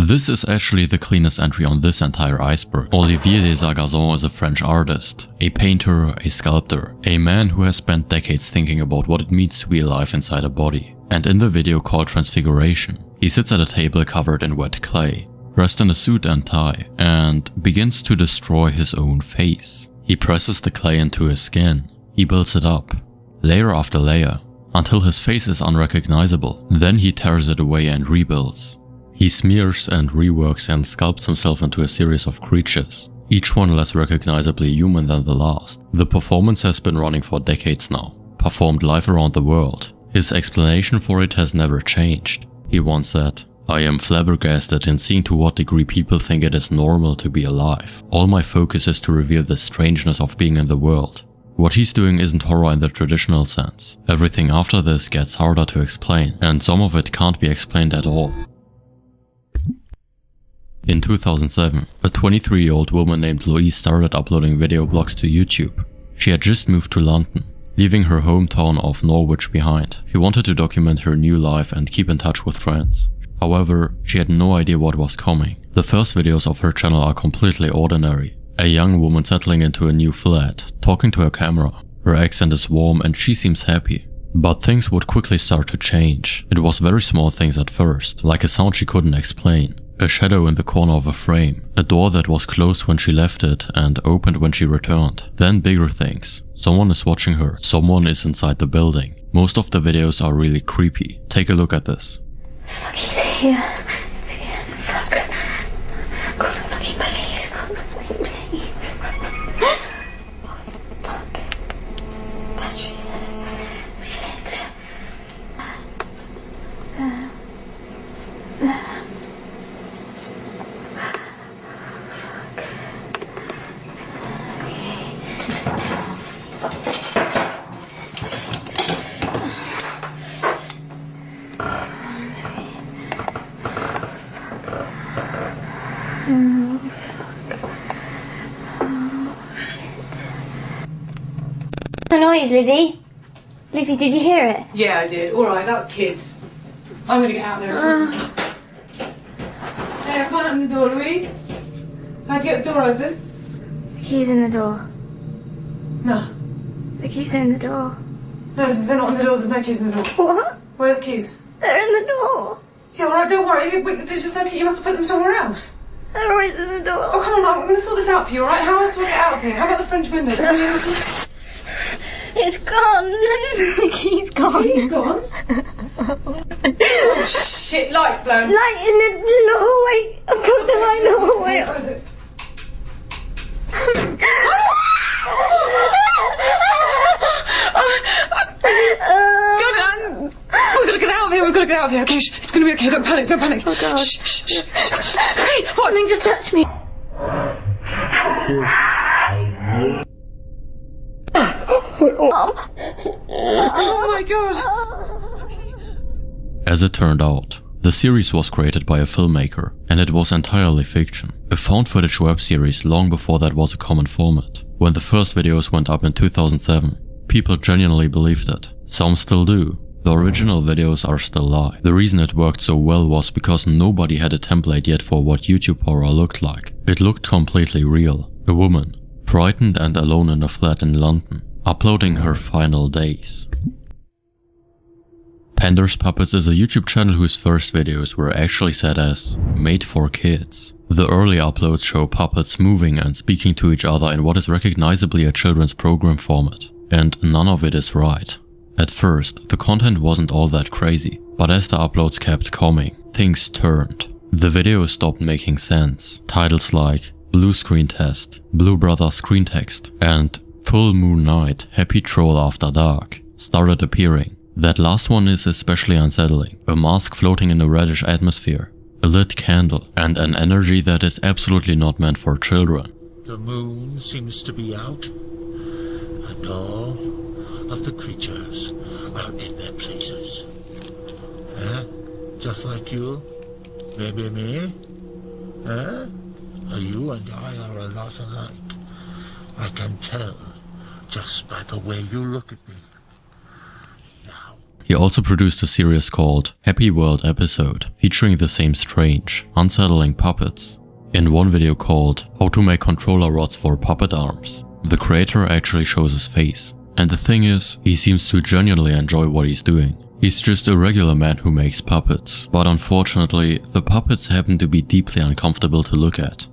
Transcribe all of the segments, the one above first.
This is actually the cleanest entry on this entire iceberg. Olivier Desargazons is a French artist, a painter, a sculptor, a man who has spent decades thinking about what it means to be alive inside a body. And in the video called Transfiguration, he sits at a table covered in wet clay, dressed in a suit and tie, and begins to destroy his own face. He presses the clay into his skin. He builds it up, layer after layer, until his face is unrecognizable. Then he tears it away and rebuilds. He smears and reworks and sculpts himself into a series of creatures, each one less recognizably human than the last. The performance has been running for decades now, performed live around the world. His explanation for it has never changed. He once said, "I am flabbergasted in seeing to what degree people think it is normal to be alive. All my focus is to reveal the strangeness of being in the world." What he's doing isn't horror in the traditional sense. Everything after this gets harder to explain, and some of it can't be explained at all. In 2007, a 23-year-old woman named Louise started uploading video blogs to YouTube. She had just moved to London, leaving her hometown of Norwich behind. She wanted to document her new life and keep in touch with friends. However, she had no idea what was coming. The first videos of her channel are completely ordinary. A young woman settling into a new flat, talking to her camera. Her accent is warm and she seems happy. But things would quickly start to change. It was very small things at first, like a sound she couldn't explain. A shadow in the corner of a frame, a door that was closed when she left it and opened when she returned. Then bigger things. Someone is watching her, someone is inside the building. Most of the videos are really creepy. Take a look at this. Fuck, he's here. Again, fuck. Call the fucking police, call the fucking police. Oh, fuck. Battery. Shit. The noise, Lizzie. Lizzie, did you hear it? Yeah, I did. Alright, that's kids. I'm gonna get out there. Hey, I can't open the door, Louise. How'd you get the door open? The key's in the door. No. The keys are in the door. No, they're not in the door. There's no keys in the door. What? Where are the keys? They're in the door. Yeah, alright, don't worry. Wait, there's just no key. You must have put them somewhere else. They're always in the door. Oh, come on, I'm gonna sort this out for you, alright? How else do I get out of here? How about the French window? It's gone. The key's gone. The key's gone? Oh, shit, light's blown. Light in the hallway. I put the light in the hallway. Where is it? We've got to get out of here. We've got to get out of here. Okay, it's going to be okay. Don't panic. Don't panic. Oh, God. Shh, shh, shh. Hey, what? Something just touched me. Oh my God. As it turned out, the series was created by a filmmaker, and it was entirely fiction. A found footage web series long before that was a common format. When the first videos went up in 2007, people genuinely believed it. Some still do. The original videos are still live. The reason it worked so well was because nobody had a template yet for what YouTube horror looked like. It looked completely real. A woman, frightened and alone in a flat in London, uploading her final days. Pander's Puppets is a YouTube channel whose first videos were actually set as made for kids. The early uploads show puppets moving and speaking to each other in what is recognizably a children's program format, and none of it is right. At first, the content wasn't all that crazy, but as the uploads kept coming, things turned. The videos stopped making sense. Titles like Blue Screen Test, Blue Brother Screen Text, and Full Moon Night, Happy Troll After Dark started appearing. That last one is especially unsettling. A mask floating in a reddish atmosphere, a lit candle, and an energy that is absolutely not meant for children. The moon seems to be out, and all of the creatures are in their places. Just like you, maybe me? You and I are a lot alike. I can tell just by the way you look at me. He also produced a series called Happy World Episode, featuring the same strange, unsettling puppets. In one video called How to Make Controller Rods for Puppet Arms, the creator actually shows his face. And the thing is, he seems to genuinely enjoy what he's doing. He's just a regular man who makes puppets, but unfortunately, the puppets happen to be deeply uncomfortable to look at.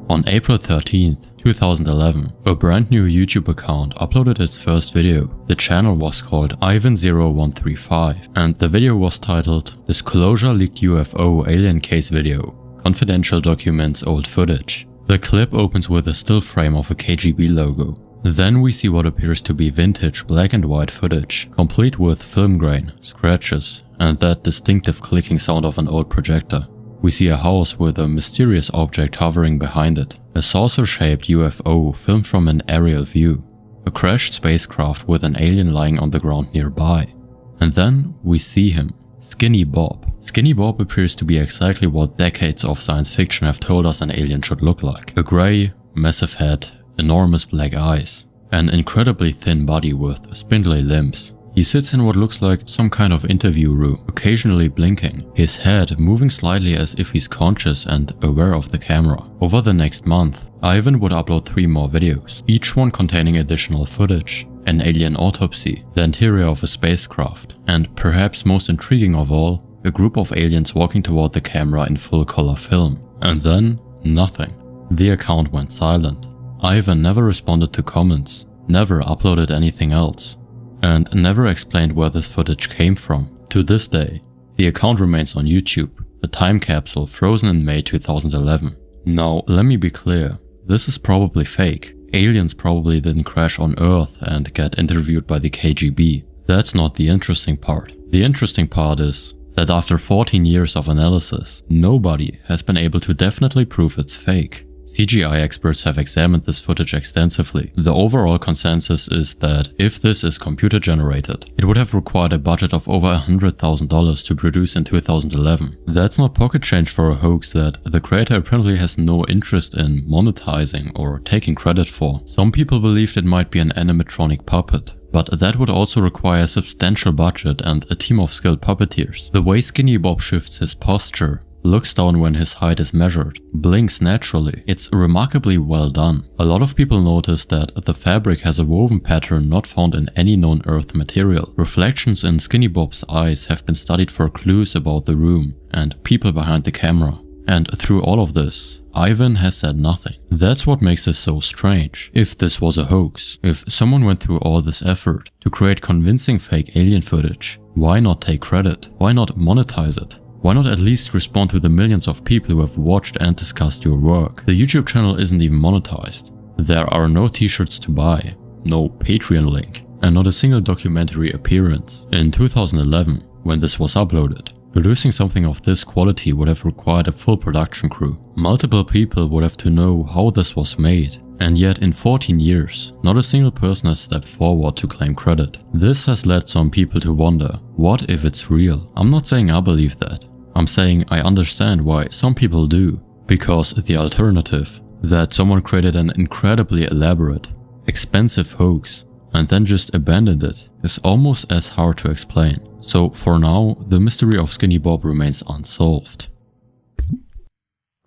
On April 13th, 2011, a brand new YouTube account uploaded its first video. The channel was called Ivan0135, and the video was titled Disclosure Leaked UFO Alien Case Video. Confidential documents old footage. The clip opens with a still frame of a KGB logo. Then we see what appears to be vintage black and white footage, complete with film grain, scratches, and that distinctive clicking sound of an old projector. We see a house with a mysterious object hovering behind it, a saucer-shaped UFO filmed from an aerial view, a crashed spacecraft with an alien lying on the ground nearby. And then we see him, Skinny Bob. Skinny Bob appears to be exactly what decades of science fiction have told us an alien should look like. A grey, massive head, enormous black eyes, an incredibly thin body with spindly limbs. He sits in what looks like some kind of interview room, occasionally blinking, his head moving slightly as if he's conscious and aware of the camera. Over the next month, Ivan would upload 3 more videos, each one containing additional footage, an alien autopsy, the interior of a spacecraft, and perhaps most intriguing of all, a group of aliens walking toward the camera in full color film. And then, nothing. The account went silent. Ivan never responded to comments, never uploaded anything else, and never explained where this footage came from. To this day, the account remains on YouTube, a time capsule frozen in May 2011. Now, let me be clear, this is probably fake. Aliens probably didn't crash on Earth and get interviewed by the KGB. That's not the interesting part. The interesting part is that after 14 years of analysis, nobody has been able to definitely prove it's fake. CGI experts have examined this footage extensively. The overall consensus is that if this is computer generated, it would have required a budget of over $100,000 to produce in 2011. That's not pocket change for a hoax that the creator apparently has no interest in monetizing or taking credit for. Some people believed it might be an animatronic puppet, but that would also require a substantial budget and a team of skilled puppeteers. The way Skinny Bob shifts his posture, looks down when his height is measured, blinks naturally. It's remarkably well done. A lot of people notice that the fabric has a woven pattern not found in any known Earth material. Reflections in Skinny Bob's eyes have been studied for clues about the room and people behind the camera. And through all of this, Ivan has said nothing. That's what makes this so strange. If this was a hoax, if someone went through all this effort to create convincing fake alien footage, why not take credit? Why not monetize it? Why not at least respond to the millions of people who have watched and discussed your work? The YouTube channel isn't even monetized. There are no t-shirts to buy, no Patreon link, and not a single documentary appearance. In 2011, when this was uploaded, producing something of this quality would have required a full production crew. Multiple people would have to know how this was made. And yet in 14 years, not a single person has stepped forward to claim credit. This has led some people to wonder, what if it's real? I'm not saying I believe that. I'm saying I understand why some people do. Because the alternative, that someone created an incredibly elaborate, expensive hoax and then just abandoned it, is almost as hard to explain. So for now, the mystery of Skinny Bob remains unsolved.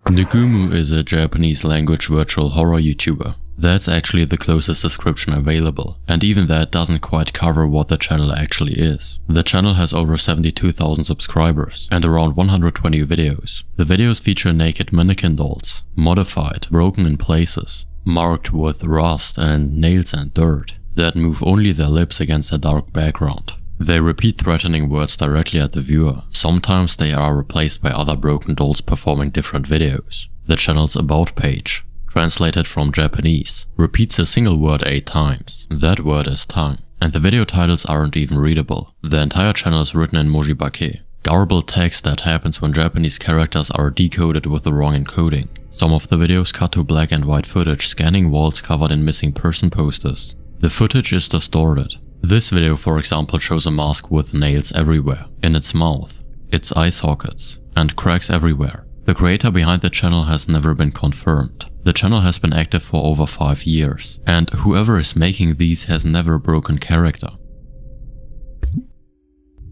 Nugumu is a Japanese language virtual horror YouTuber. That's actually the closest description available, and even that doesn't quite cover what the channel actually is. The channel has over 72,000 subscribers and around 120 videos. The videos feature naked mannequin dolls, modified, broken in places, marked with rust and nails and dirt, that move only their lips against a dark background. They repeat threatening words directly at the viewer. Sometimes they are replaced by other broken dolls performing different videos. The channel's about page, translated from Japanese, repeats a single word 8 times. That word is tongue. And the video titles aren't even readable. The entire channel is written in mojibake, garbled text that happens when Japanese characters are decoded with the wrong encoding. Some of the videos cut to black and white footage scanning walls covered in missing person posters. The footage is distorted. This video, for example, shows a mask with nails everywhere, in its mouth, its eye sockets, and cracks everywhere. The creator behind the channel has never been confirmed. The channel has been active for over 5 years, and whoever is making these has never broken character.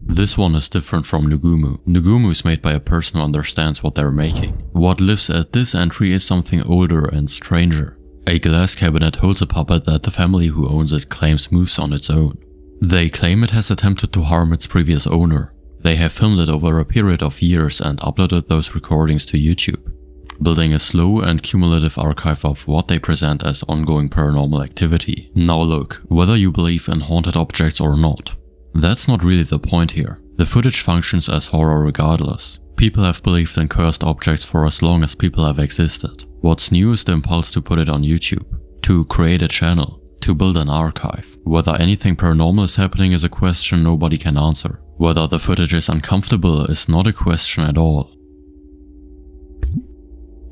This one is different from Nugumu. Nugumu is made by a person who understands what they're making. What lives at this entry is something older and stranger. A glass cabinet holds a puppet that the family who owns it claims moves on its own. They claim it has attempted to harm its previous owner. They have filmed it over a period of years and uploaded those recordings to YouTube, building a slow and cumulative archive of what they present as ongoing paranormal activity. Now look, whether you believe in haunted objects or not, that's not really the point here. The footage functions as horror regardless. People have believed in cursed objects for as long as people have existed. What's new is the impulse to put it on YouTube, to create a channel, to build an archive. Whether anything paranormal is happening is a question nobody can answer. Whether the footage is uncomfortable is not a question at all.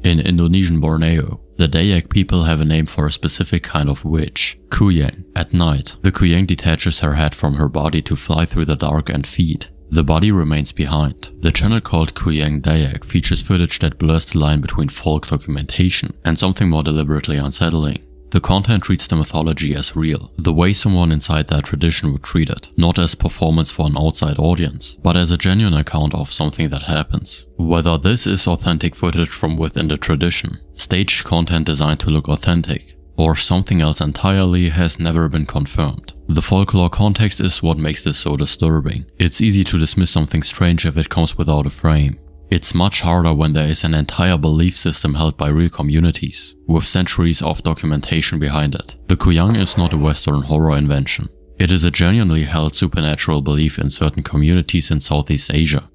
In Indonesian Borneo, the Dayak people have a name for a specific kind of witch, Kuyang. At night, the Kuyang detaches her head from her body to fly through the dark and feed. The body remains behind. The channel called Kuyang Dayak features footage that blurs the line between folk documentation and something more deliberately unsettling. The content treats the mythology as real, the way someone inside that tradition would treat it, not as performance for an outside audience, but as a genuine account of something that happens. Whether this is authentic footage from within the tradition, staged content designed to look authentic, or something else entirely has never been confirmed. The folklore context is what makes this so disturbing. It's easy to dismiss something strange if it comes without a frame. It's much harder when there is an entire belief system held by real communities, with centuries of documentation behind it. The Kuyang is not a Western horror invention. It is a genuinely held supernatural belief in certain communities in Southeast Asia.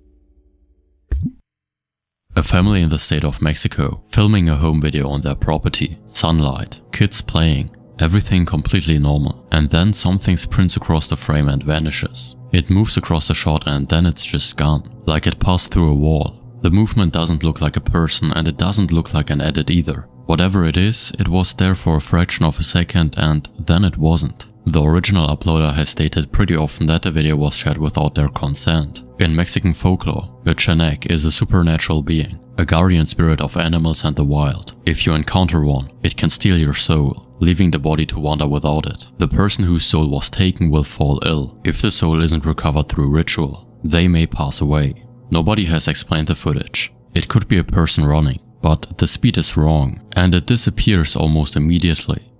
A family in the state of Mexico, filming a home video on their property, sunlight, kids playing, everything completely normal. And then something sprints across the frame and vanishes. It moves across the shot and then it's just gone, like it passed through a wall. The movement doesn't look like a person and it doesn't look like an edit either. Whatever it is, it was there for a fraction of a second and then it wasn't. The original uploader has stated pretty often that the video was shared without their consent. In Mexican folklore, a Chanek is a supernatural being, a guardian spirit of animals and the wild. If you encounter one, it can steal your soul, leaving the body to wander without it. The person whose soul was taken will fall ill. If the soul isn't recovered through ritual, they may pass away. Nobody has explained the footage. It could be a person running, but the speed is wrong, and it disappears almost immediately.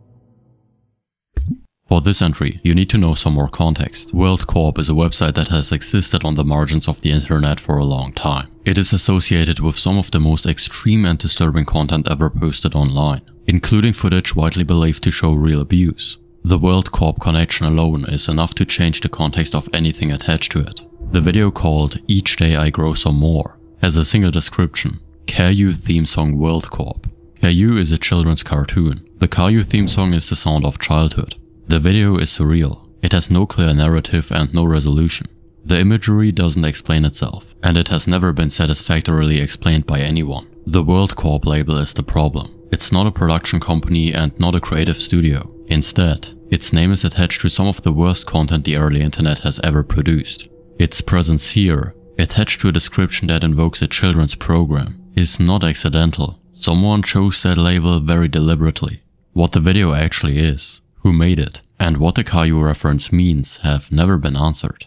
For this entry, you need to know some more context. World Corp is a website that has existed on the margins of the internet for a long time. It is associated with some of the most extreme and disturbing content ever posted online, including footage widely believed to show real abuse. The World Corp connection alone is enough to change the context of anything attached to it. The video called Each Day I Grow Some More has a single description: Caillou theme song World Corp. Caillou is a children's cartoon. The Caillou theme song is the sound of childhood. The video is surreal. It has no clear narrative and no resolution. The imagery doesn't explain itself, and it has never been satisfactorily explained by anyone. The World Corp label is the problem. It's not a production company and not a creative studio. Instead, its name is attached to some of the worst content the early internet has ever produced. Its presence here, attached to a description that invokes a children's program, is not accidental. Someone chose that label very deliberately. What the video actually is, who made it, and what the Caillou reference means have never been answered.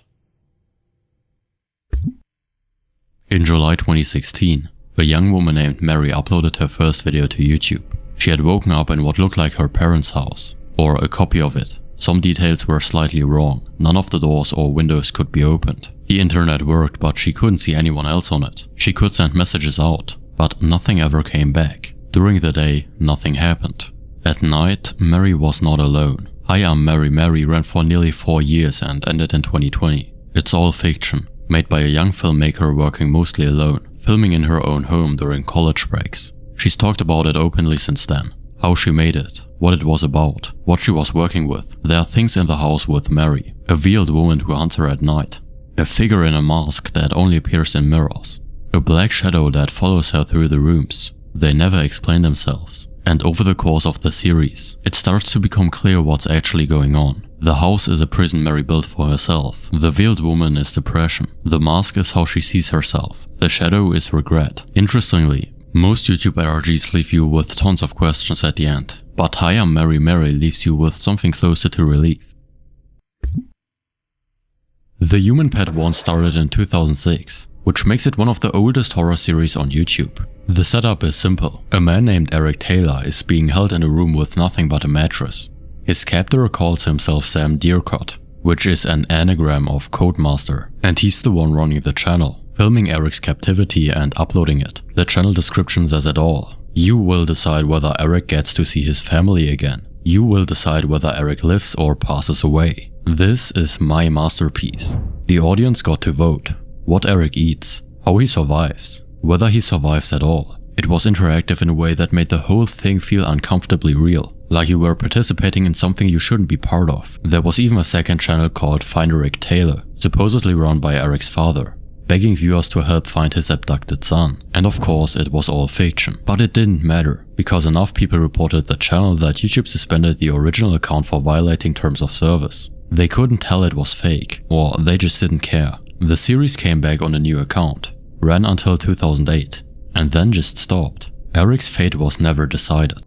In July 2016, a young woman named Mary uploaded her first video to YouTube. She had woken up in what looked like her parents' house, or a copy of it. Some details were slightly wrong. None of the doors or windows could be opened. The internet worked, but she couldn't see anyone else on it. She could send messages out, but nothing ever came back. During the day, nothing happened. At night, Mary was not alone. Hi, I'm Mary ran for nearly 4 years and ended in 2020. It's all fiction, made by a young filmmaker working mostly alone, filming in her own home during college breaks. She's talked about it openly since then. How she made it, what it was about, what she was working with. There are things in the house with Mary, a veiled woman who hunts her at night, a figure in a mask that only appears in mirrors, a black shadow that follows her through the rooms. They never explain themselves. And over the course of the series, it starts to become clear what's actually going on. The house is a prison Mary built for herself. The veiled woman is depression. The mask is how she sees herself. The shadow is regret. Interestingly, most YouTube RGs leave you with tons of questions at the end, but Hi, I'm Mary leaves you with something closer to relief. The Human Pet one started in 2006, which makes it one of the oldest horror series on YouTube. The setup is simple. A man named Eric Taylor is being held in a room with nothing but a mattress. His captor calls himself Sam Deercott, which is an anagram of Codemaster, and he's the one running the channel, filming Eric's captivity and uploading it. The channel description says it all. You will decide whether Eric gets to see his family again. You will decide whether Eric lives or passes away. This is my masterpiece. The audience got to vote. What Eric eats, how he survives, whether he survives at all. It was interactive in a way that made the whole thing feel uncomfortably real, like you were participating in something you shouldn't be part of. There was even a second channel called Find Eric Taylor, supposedly run by Eric's father, begging viewers to help find his abducted son. And of course it was all fiction. But it didn't matter, because enough people reported the channel that YouTube suspended the original account for violating terms of service. They couldn't tell it was fake, or they just didn't care. The series came back on a new account, ran until 2008, and then just stopped. Eric's fate was never decided.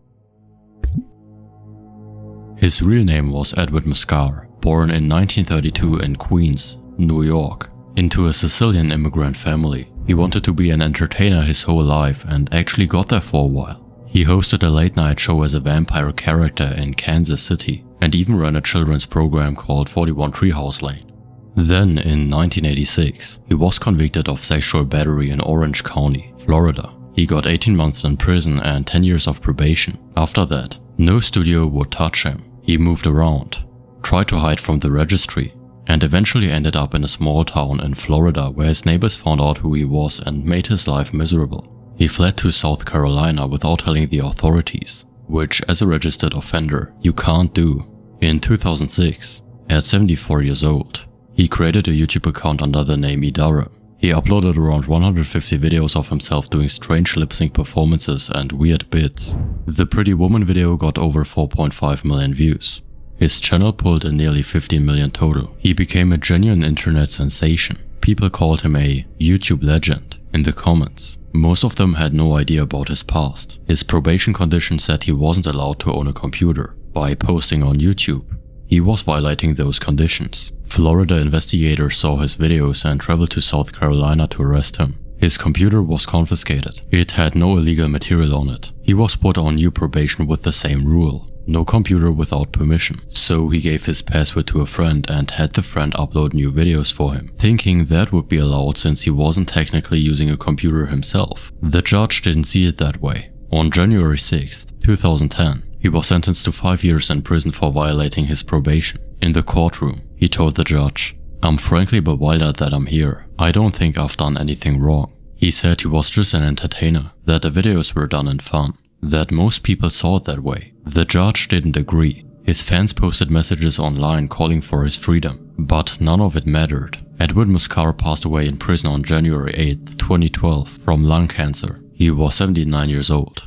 His real name was Edward Muscar, born in 1932 in Queens, New York, into a Sicilian immigrant family. He wanted to be an entertainer his whole life and actually got there for a while. He hosted a late-night show as a vampire character in Kansas City and even ran a children's program called 41 Treehouse Lane. Then, in 1986, he was convicted of sexual battery in Orange County, Florida. He got 18 months in prison and 10 years of probation. After that, no studio would touch him. He moved around, tried to hide from the registry, and eventually ended up in a small town in Florida where his neighbors found out who he was and made his life miserable. He fled to South Carolina without telling the authorities, which as a registered offender you can't do. In 2006, at 74 years old, he created a YouTube account under the name Idara. He uploaded around 150 videos of himself doing strange lip-sync performances and weird bits. The Pretty Woman video got over 4.5 million views. His channel pulled in nearly 15 million total. He became a genuine internet sensation. People called him a YouTube legend. In the comments, most of them had no idea about his past. His probation condition said he wasn't allowed to own a computer. By posting on YouTube, he was violating those conditions. Florida investigators saw his videos and traveled to South Carolina to arrest him. His computer was confiscated. It had no illegal material on it. He was put on new probation with the same rule: no computer without permission. So he gave his password to a friend and had the friend upload new videos for him, thinking that would be allowed since he wasn't technically using a computer himself. The judge didn't see it that way. On January 6, 2010, he was sentenced to 5 years in prison for violating his probation. In the courtroom, he told the judge, "I'm frankly bewildered that I'm here. I don't think I've done anything wrong." He said he was just an entertainer, that the videos were done in fun, that most people saw it that way. The judge didn't agree. His fans posted messages online calling for his freedom, but none of it mattered. Edward Muscar passed away in prison on January 8, 2012 from lung cancer. He was 79 years old.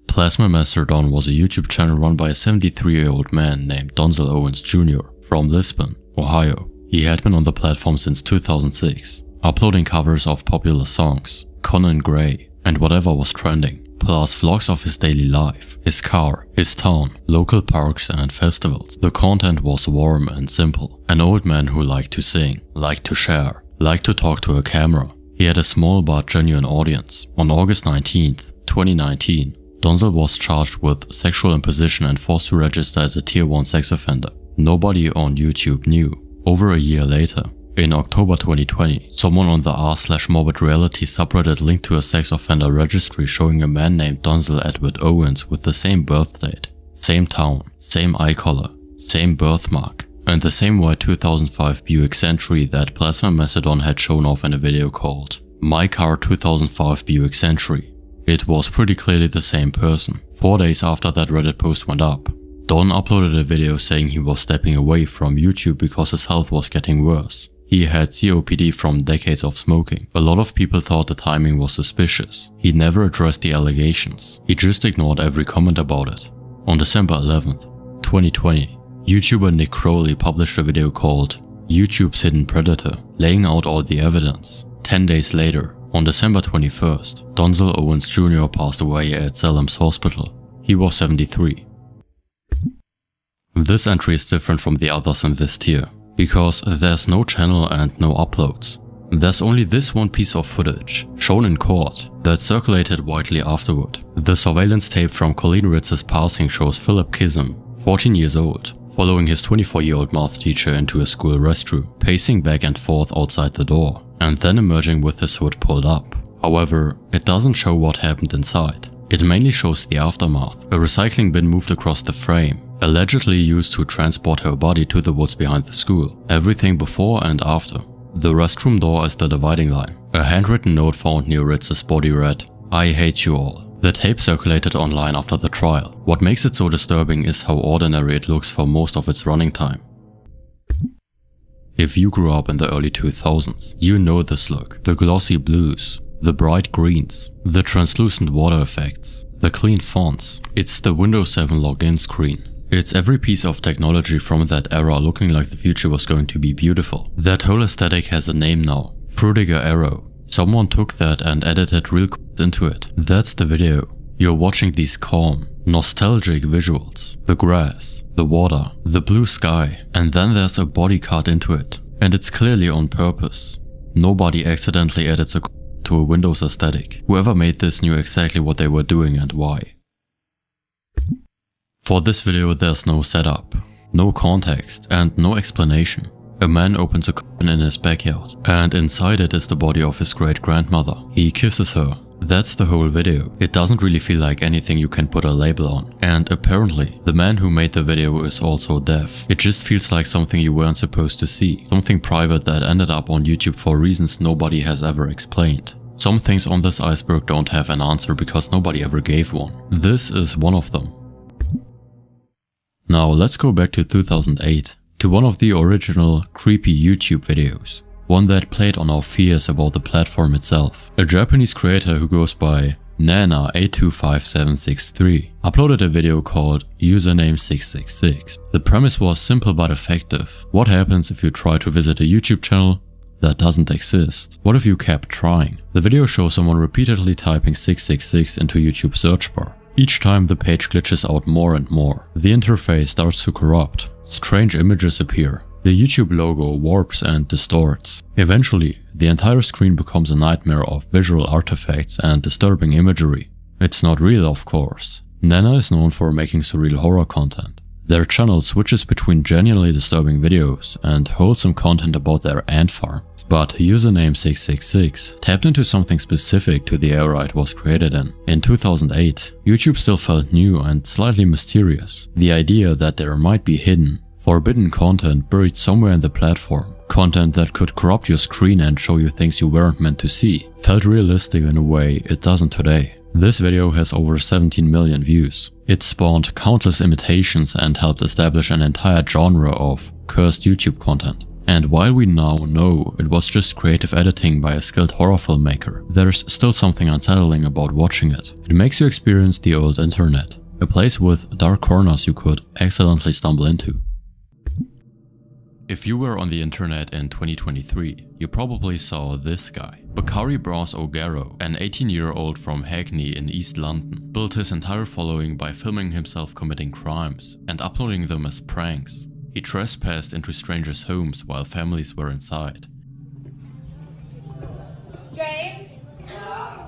Plasma Mastodon was a YouTube channel run by a 73-year-old man named Donzel Owens Jr. from Lisbon, Ohio. He had been on the platform since 2006, uploading covers of popular songs, Conan Gray, and whatever was trending, plus vlogs of his daily life, his car, his town, local parks and festivals. The content was warm and simple. An old man who liked to sing, liked to share, liked to talk to a camera. He had a small but genuine audience. On August 19th, 2019, Donzel was charged with sexual imposition and forced to register as a Tier 1 sex offender. Nobody on YouTube knew. Over a year later, in October 2020, someone on the r/morbid reality subreddit linked to a sex offender registry showing a man named Donzel Edward Owens with the same birth date, same town, same eye color, same birthmark, and the same white 2005 Buick Century that Plasma Mastodon had shown off in a video called My Car 2005 Buick Century. It was pretty clearly the same person. 4 days after that Reddit post went up, Don uploaded a video saying he was stepping away from YouTube because his health was getting worse. He had COPD from decades of smoking. A lot of people thought the timing was suspicious. He never addressed the allegations. He just ignored every comment about it. On December 11th, 2020, YouTuber Nick Crowley published a video called YouTube's Hidden Predator, laying out all the evidence. 10 days later, on December 21st, Donzel Owens Jr. passed away at Salem's Hospital. He was 73. This entry is different from the others in this tier. because there's no channel and no uploads. There's only this one piece of footage, shown in court, that circulated widely afterward. The surveillance tape from Colleen Ritz's passing shows Philip Kism, 14 years old, following his 24-year-old math teacher into a school restroom, pacing back and forth outside the door, and then emerging with his hood pulled up. However, it doesn't show what happened inside. It mainly shows the aftermath, a recycling bin moved across the frame, allegedly used to transport her body to the woods behind the school, everything before and after. The restroom door is the dividing line. A handwritten note found near Ritz's body read, "I hate you all." The tape circulated online after the trial. What makes it so disturbing is how ordinary it looks for most of its running time. If you grew up in the early 2000s, you know this look. The glossy blues, the bright greens, the translucent water effects, the clean fonts. It's the Windows 7 login screen. It's every piece of technology from that era looking like the future was going to be beautiful. That whole aesthetic has a name now, Freudiger Arrow. Someone took that and edited real into it. That's the video. You're watching these calm, nostalgic visuals. The grass, the water, the blue sky, and then there's a body cut into it. And it's clearly on purpose. Nobody accidentally edits to a Windows aesthetic. Whoever made this knew exactly what they were doing and why. For this video there's no setup, no context and no explanation. A man opens a coffin in his backyard and inside it is the body of his great-grandmother. He kisses her. That's the whole video. It doesn't really feel like anything you can put a label on. And apparently, the man who made the video is also deaf. It just feels like something you weren't supposed to see. Something private that ended up on YouTube for reasons nobody has ever explained. Some things on this iceberg don't have an answer because nobody ever gave one. This is one of them. Now let's go back to 2008, to one of the original creepy YouTube videos. One that played on our fears about the platform itself. A Japanese creator who goes by Nana825763 uploaded a video called Username 666. The premise was simple but effective. What happens if you try to visit a YouTube channel that doesn't exist? What if you kept trying? The video shows someone repeatedly typing 666 into YouTube search bar. Each time the page glitches out more and more. The interface starts to corrupt. Strange images appear. The YouTube logo warps and distorts. Eventually, the entire screen becomes a nightmare of visual artifacts and disturbing imagery. It's not real, of course. Nana is known for making surreal horror content. Their channel switches between genuinely disturbing videos and wholesome content about their ant farm. But Username 666 tapped into something specific to the era it was created in. In 2008, YouTube still felt new and slightly mysterious. The idea that there might be hidden, forbidden content buried somewhere in the platform, content that could corrupt your screen and show you things you weren't meant to see, felt realistic in a way it doesn't today. This video has over 17 million views. It spawned countless imitations and helped establish an entire genre of cursed YouTube content. And while we now know it was just creative editing by a skilled horror filmmaker, there's still something unsettling about watching it. It makes you experience the old internet, a place with dark corners you could accidentally stumble into. If you were on the internet in 2023, you probably saw this guy. Bakari Bros O'Garo, an 18-year-old from Hackney in East London, built his entire following by filming himself committing crimes and uploading them as pranks. He trespassed into strangers' homes while families were inside. James?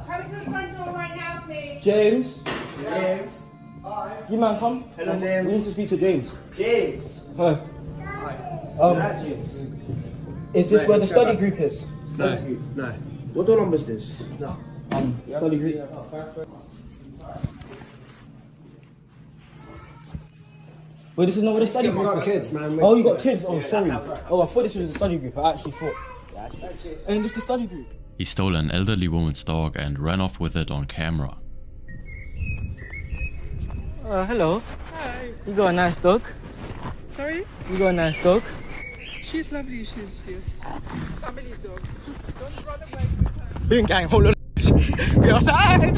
Come to the front door right now, please. James? James. Hi. You man, come. Hello, James. We need to speak to James. James. Hi. James. Is this Right, where the shut study up. group is? Study group. No. What door number is this? No. Study group. Wait, this is not where the study We group got is. kids, man. Oh, you got kids? Oh, sorry. Oh, I thought this was the study group. I actually thought. Hey, this is the study group. He stole an elderly woman's dog and ran off with it on camera. Hello. Hi. You got a nice dog. Sorry? You got a nice dog. She's lovely. She's, yes. Family dog. Don't run away with her. Boom gang, hold on. We outside.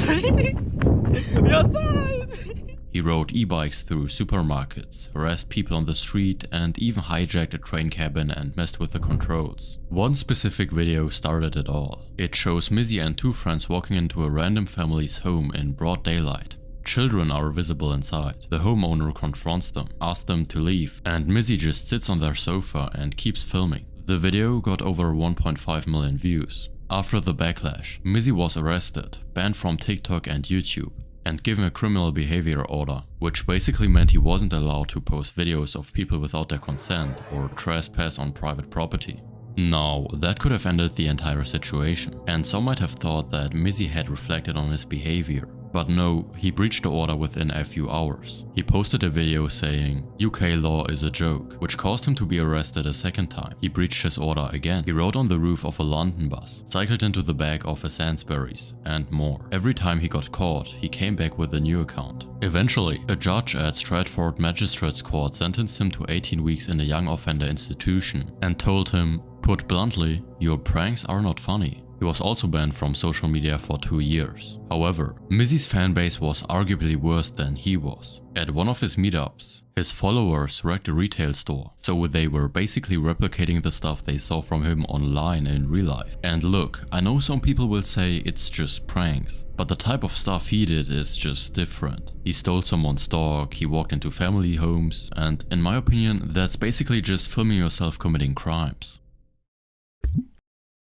We outside. He rode e-bikes through supermarkets, harassed people on the street, and even hijacked a train cabin and messed with the controls. One specific video started it all. It shows Mizzy and two friends walking into a random family's home in broad daylight. Children are visible inside. The homeowner confronts them, asks them to leave, and Mizzy just sits on their sofa and keeps filming. The video got over 1.5 million views. After the backlash, Mizzy was arrested, banned from TikTok and YouTube, and given a criminal behavior order, which basically meant he wasn't allowed to post videos of people without their consent or trespass on private property. Now, that could have ended the entire situation, and some might have thought that Mizzy had reflected on his behavior. But no, he breached the order within a few hours. He posted a video saying, "UK law is a joke," which caused him to be arrested a second time. He breached his order again. He rode on the roof of a London bus, cycled into the back of a Sainsbury's, and more. Every time he got caught, he came back with a new account. Eventually, a judge at Stratford Magistrates Court sentenced him to 18 weeks in a young offender institution and told him, "Put bluntly, your pranks are not funny." He was also banned from social media for 2 years. However, Mizzy's fanbase was arguably worse than he was. At one of his meetups, his followers wrecked a retail store, so they were basically replicating the stuff they saw from him online in real life. And look, I know some people will say it's just pranks, but the type of stuff he did is just different. He stole someone's dog, he walked into family homes, and in my opinion, that's basically just filming yourself committing crimes.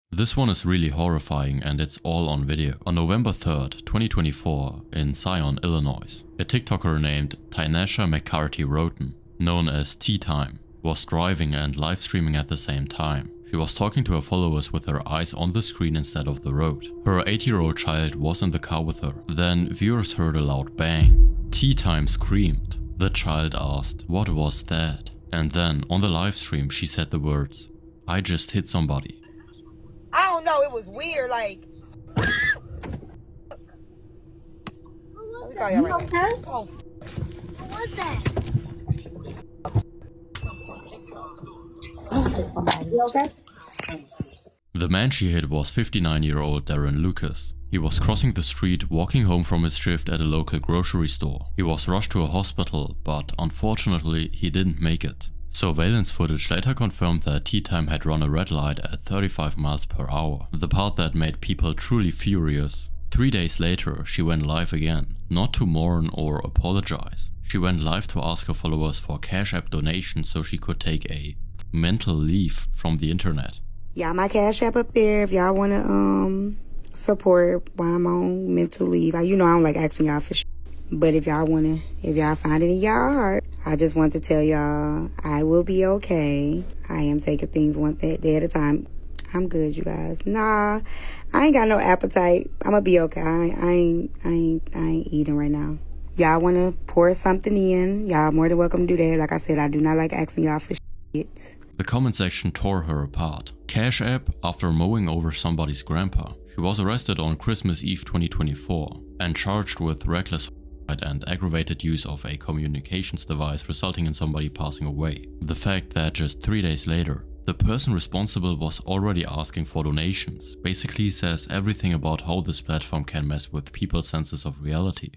This one is really horrifying and it's all on video. On November 3rd, 2024, in Zion, Illinois, a TikToker named Tynasha McCarthy Roten, known as Tea Time, was driving and live streaming at the same time. She was talking to her followers with her eyes on the screen instead of the road. Her 8-year-old child was in the car with her. Then viewers heard a loud bang. Tea Time screamed. The child asked, "What was that?" And then, on the live stream, she said the words, "I just hit somebody." I don't know, it was weird, like... Let me call you right now. Oh. What was that? You okay? The man she hit was 59-year-old Darren Lucas. He was crossing the street, walking home from his shift at a local grocery store. He was rushed to a hospital, but unfortunately he didn't make it. Surveillance footage later confirmed that Tea Time had run a red light at 35 miles per hour, the part that made people truly furious. 3 days later, she went live again, not to mourn or apologize. She went live to ask her followers for Cash App donations so she could take a mental leave from the internet. Yeah, my Cash App up there if y'all wanna support while I'm on mental leave. I don't like asking y'all for shit. But if y'all find it in y'all heart, I just want to tell y'all I will be okay. I am taking things one day at a time. I'm good, you guys. Nah, I ain't got no appetite. I'ma be okay. I ain't eating right now. Y'all wanna pour something in? Y'all more than welcome to do that. Like I said, I do not like asking y'all for shit. The comment section tore her apart. Cash App, after mowing over somebody's grandpa. She was arrested on Christmas Eve 2024 and charged with reckless and aggravated use of a communications device resulting in somebody passing away. The fact that just 3 days later, the person responsible was already asking for donations basically says everything about how this platform can mess with people's senses of reality.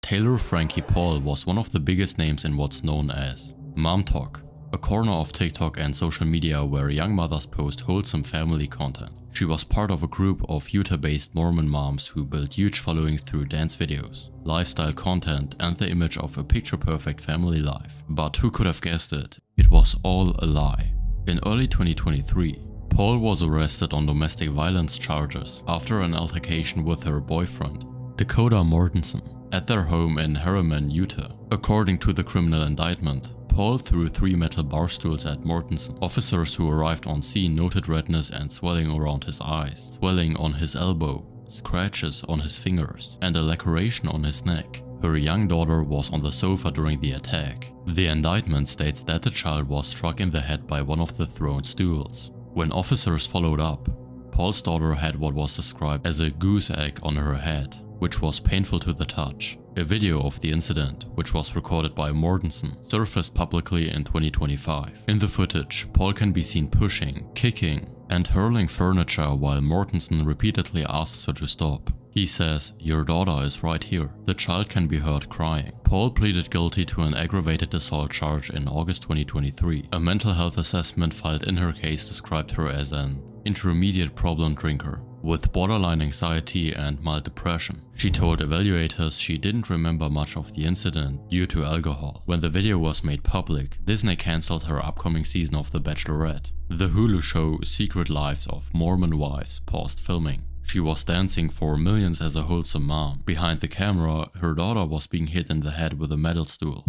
Taylor Frankie Paul was one of the biggest names in what's known as Mom Talk, a corner of TikTok and social media where young mothers post wholesome family content. She was part of a group of Utah-based Mormon moms who built huge followings through dance videos, lifestyle content and the image of a picture-perfect family life. But who could have guessed it? It was all a lie. In early 2023, Paul was arrested on domestic violence charges after an altercation with her boyfriend, Dakota Mortensen, at their home in Harriman, Utah. According to the criminal indictment, Paul threw 3 metal bar stools at Mortensen. Officers who arrived on scene noted redness and swelling around his eyes, swelling on his elbow, scratches on his fingers, and a laceration on his neck. Her young daughter was on the sofa during the attack. The indictment states that the child was struck in the head by one of the thrown stools. When officers followed up, Paul's daughter had what was described as a goose egg on her head, which was painful to the touch. A video of the incident, which was recorded by Mortensen, surfaced publicly in 2025. In the footage, Paul can be seen pushing, kicking, and hurling furniture while Mortensen repeatedly asks her to stop. He says, "Your daughter is right here." The child can be heard crying. Paul pleaded guilty to an aggravated assault charge in August 2023. A mental health assessment filed in her case described her as an intermediate problem drinker. with borderline anxiety and mild depression. She told evaluators she didn't remember much of the incident due to alcohol. When the video was made public, Disney cancelled her upcoming season of The Bachelorette. The Hulu show Secret Lives of Mormon Wives paused filming. She was dancing for millions as a wholesome mom. Behind the camera, her daughter was being hit in the head with a metal stool.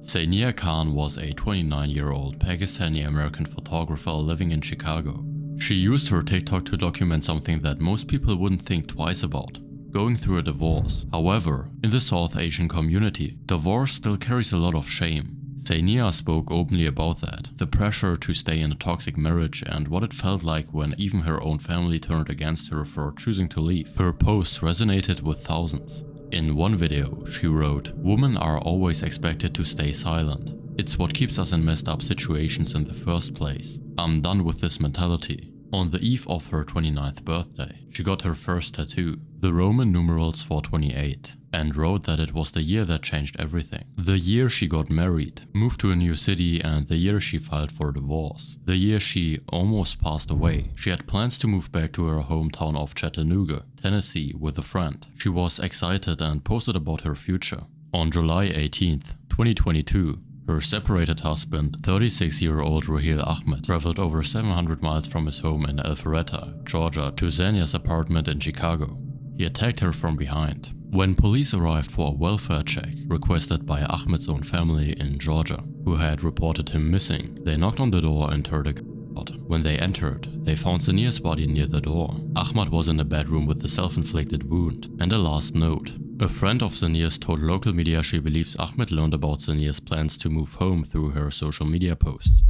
Sania Khan was a 29-year-old Pakistani-American photographer living in Chicago. She used her TikTok to document something that most people wouldn't think twice about: going through a divorce. However, in the South Asian community, divorce still carries a lot of shame. Sania spoke openly about that, the pressure to stay in a toxic marriage and what it felt like when even her own family turned against her for choosing to leave. Her posts resonated with thousands. In one video, she wrote, "Women are always expected to stay silent. It's what keeps us in messed up situations in the first place. I'm done with this mentality." On the eve of her 29th birthday, she got her first tattoo, the Roman numerals 428, and wrote that it was the year that changed everything. The year she got married, moved to a new city, and the year she filed for divorce. The year she almost passed away. She had plans to move back to her hometown of Chattanooga, Tennessee, with a friend. She was excited and posted about her future. On July 18th, 2022, her separated husband, 36-year-old Raheel Ahmed, traveled over 700 miles from his home in Alpharetta, Georgia, to Sania's apartment in Chicago. He attacked her from behind. When police arrived for a welfare check requested by Ahmed's own family in Georgia, who had reported him missing, they knocked on the door and heard a gunshot. When they entered, they found Sania's body near the door. Ahmed was in a bedroom with a self-inflicted wound and a last note. A friend of Sania's told local media she believes Ahmed learned about Sania's plans to move home through her social media posts.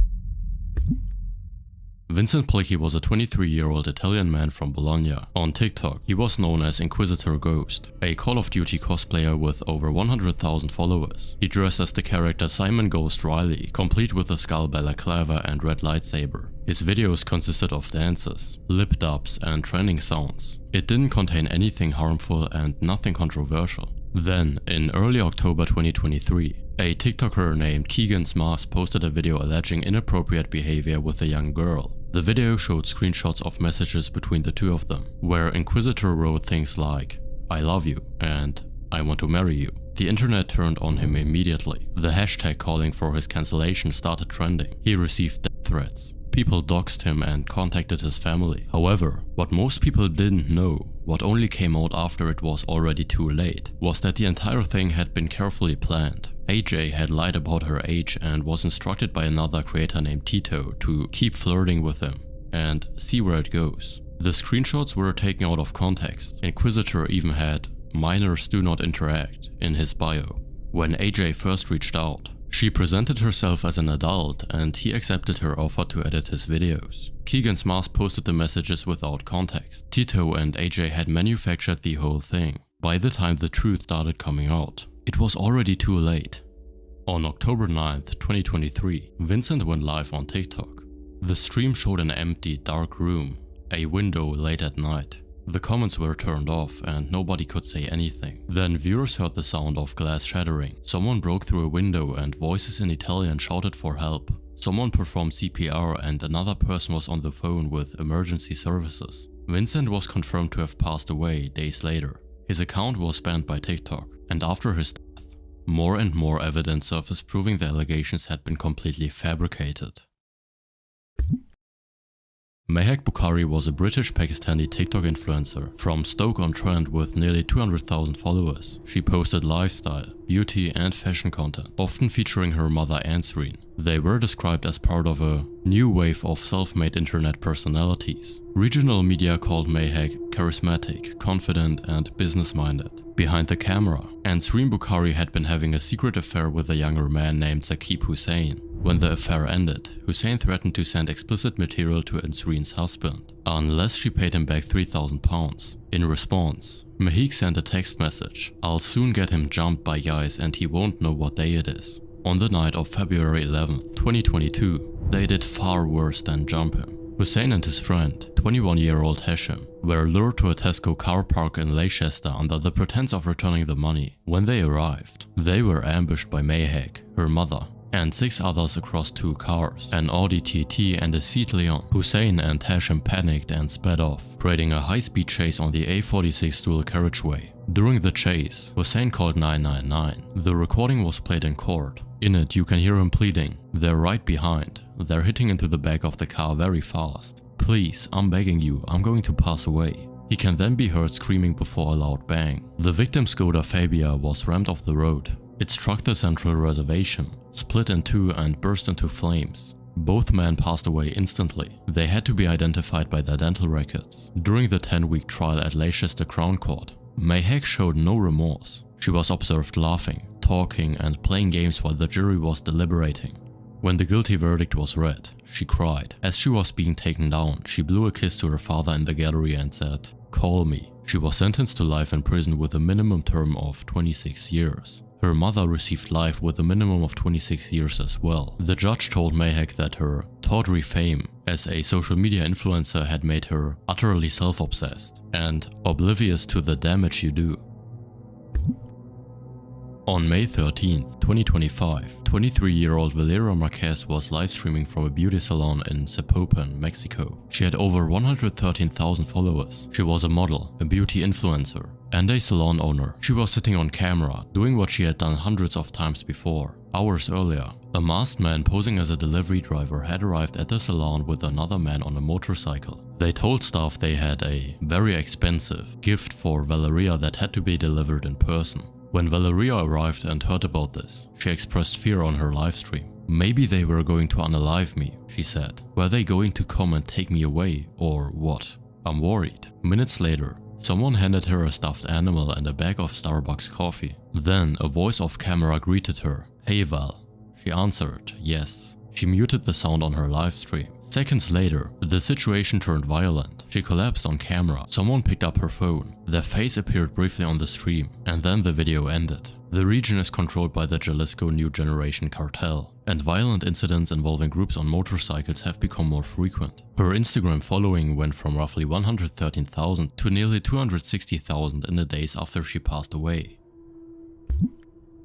Vincent Plicchi was a 23-year-old Italian man from Bologna. On TikTok, he was known as Inquisitor Ghost, a Call of Duty cosplayer with over 100,000 followers. He dressed as the character Simon Ghost Riley, complete with a skull balaclava and red lightsaber. His videos consisted of dances, lip dubs, and trending sounds. It didn't contain anything harmful and nothing controversial. Then, in early October 2023, a TikToker named Keegan's Mars posted a video alleging inappropriate behavior with a young girl. The video showed screenshots of messages between the two of them, where Inquisitor wrote things like, "I love you" and "I want to marry you." The internet turned on him immediately. The hashtag calling for his cancellation started trending. He received death threats. People doxed him and contacted his family. However, what most people didn't know, what only came out after it was already too late, was that the entire thing had been carefully planned. AJ had lied about her age and was instructed by another creator named Tito to keep flirting with him and see where it goes. The screenshots were taken out of context. Inquisitor even had "minors do not interact" in his bio. When AJ first reached out, she presented herself as an adult and he accepted her offer to edit his videos. Keegan's Mars posted the messages without context. Tito and AJ had manufactured the whole thing. By the time the truth started coming out, it was already too late. On October 9th, 2023, Vincent went live on TikTok. The stream showed an empty, dark room, a window late at night. The comments were turned off and nobody could say anything. Then viewers heard the sound of glass shattering. Someone broke through a window and voices in Italian shouted for help. Someone performed CPR and another person was on the phone with emergency services. Vincent was confirmed to have passed away days later. His account was banned by TikTok, and after his death, more and more evidence surfaced proving the allegations had been completely fabricated. Mehak Bukhari was a British Pakistani TikTok influencer from Stoke-on-Trent with nearly 200,000 followers. She posted lifestyle, beauty and fashion content, often featuring her mother Ansreen. They were described as part of a new wave of self-made internet personalities. Regional media called Mehak charismatic, confident and business-minded. Behind the camera, Ansreen Bukhari had been having a secret affair with a younger man named Saqib Hussain. When the affair ended, Hussain threatened to send explicit material to Ansreen's husband, unless she paid him back £3,000. In response, Mehak sent a text message, "I'll soon get him jumped by guys and he won't know what day it is." On the night of February 11th, 2022, they did far worse than jump him. Hussain and his friend, 21-year-old Hashim, were lured to a Tesco car park in Leicester under the pretense of returning the money. When they arrived, they were ambushed by Mehak, her mother, and 6 others across 2 cars, an Audi TT and a Seat Leon. Hussein and Hashim panicked and sped off, creating a high-speed chase on the A46 dual carriageway. During the chase, Hussein called 999. The recording was played in court. In it, you can hear him pleading. They're right behind. They're hitting into the back of the car very fast. Please, I'm begging you, I'm going to pass away. He can then be heard screaming before a loud bang. The victim's Skoda Fabia was rammed off the road. It struck the central reservation, split in 2 and burst into flames. Both men passed away instantly. They had to be identified by their dental records. During the 10-week trial at Leicester Crown Court, Mayhek showed no remorse. She was observed laughing, talking and playing games while the jury was deliberating. When the guilty verdict was read, she cried. As she was being taken down, she blew a kiss to her father in the gallery and said, "Call me." She was sentenced to life in prison with a minimum term of 26 years. Her mother received life with a minimum of 26 years as well. The judge told Mayhek that her tawdry fame as a social media influencer had made her utterly self-obsessed and oblivious to the damage you do. On May 13, 2025, 23-year-old Valeria Marquez was live-streaming from a beauty salon in Zapopan, Mexico. She had over 113,000 followers. She was a model, a beauty influencer, and a salon owner. She was sitting on camera, doing what she had done hundreds of times before. Hours earlier, a masked man posing as a delivery driver had arrived at the salon with another man on a motorcycle. They told staff they had a very expensive gift for Valeria that had to be delivered in person. When Valeria arrived and heard about this, she expressed fear on her livestream. "Maybe they were going to unalive me," she said. "Were they going to come and take me away, or what? I'm worried." Minutes later, someone handed her a stuffed animal and a bag of Starbucks coffee. Then a voice off camera greeted her. "Hey Val." She answered, "Yes." She muted the sound on her livestream. Seconds later, the situation turned violent. She collapsed on camera. Someone picked up her phone. Their face appeared briefly on the stream, and then the video ended. The region is controlled by the Jalisco New Generation cartel, and violent incidents involving groups on motorcycles have become more frequent. Her Instagram following went from roughly 113,000 to nearly 260,000 in the days after she passed away.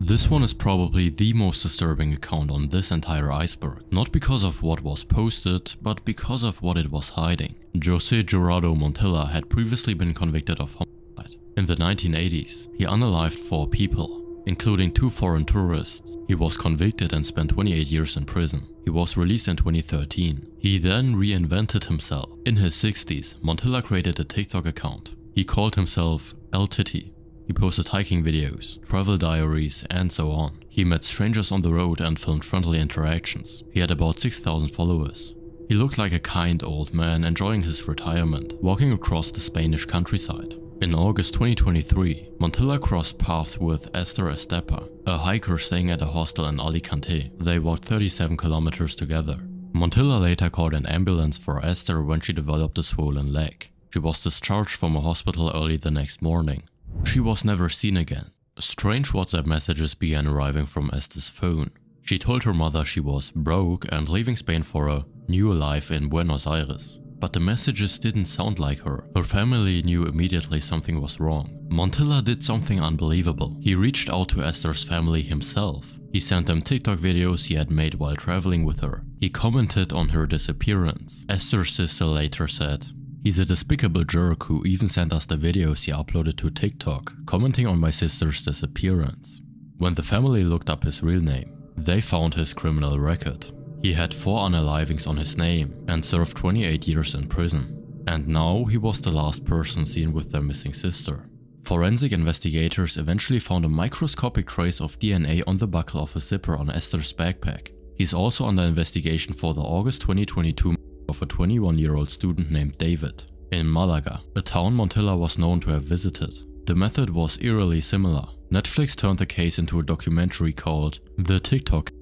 This one is probably the most disturbing account on this entire iceberg, not because of what was posted, but because of what it was hiding. Jose Jurado Montilla had previously been convicted of homicide. In the 1980s, he unalived 4 people, including 2 foreign tourists. He was convicted and spent 28 years in prison. He was released in 2013. He then reinvented himself. In his 60s, Montilla created a TikTok account. He called himself El Titi. He posted hiking videos, travel diaries, and so on. He met strangers on the road and filmed friendly interactions. He had about 6,000 followers. He looked like a kind old man enjoying his retirement, walking across the Spanish countryside. In August 2023, Montilla crossed paths with Esther Estepa, a hiker staying at a hostel in Alicante. They walked 37 kilometers together. Montilla later called an ambulance for Esther when she developed a swollen leg. She was discharged from a hospital early the next morning. She was never seen again. Strange WhatsApp messages began arriving from Esther's phone. She told her mother she was broke and leaving Spain for a new life in Buenos Aires. But the messages didn't sound like her. Her family knew immediately something was wrong. Montilla did something unbelievable. He reached out to Esther's family himself. He sent them TikTok videos he had made while traveling with her. He commented on her disappearance. Esther's sister later said, "He's a despicable jerk who even sent us the videos he uploaded to TikTok, commenting on my sister's disappearance." When the family looked up his real name, they found his criminal record. He had 4 unalivings on his name and served 28 years in prison. And now he was the last person seen with their missing sister. Forensic investigators eventually found a microscopic trace of DNA on the buckle of a zipper on Esther's backpack. He's also under investigation for the August 2022 of a 21-year-old student named David in Malaga, a town Montilla was known to have visited. The method was eerily similar. Netflix turned the case into a documentary called The TikTok.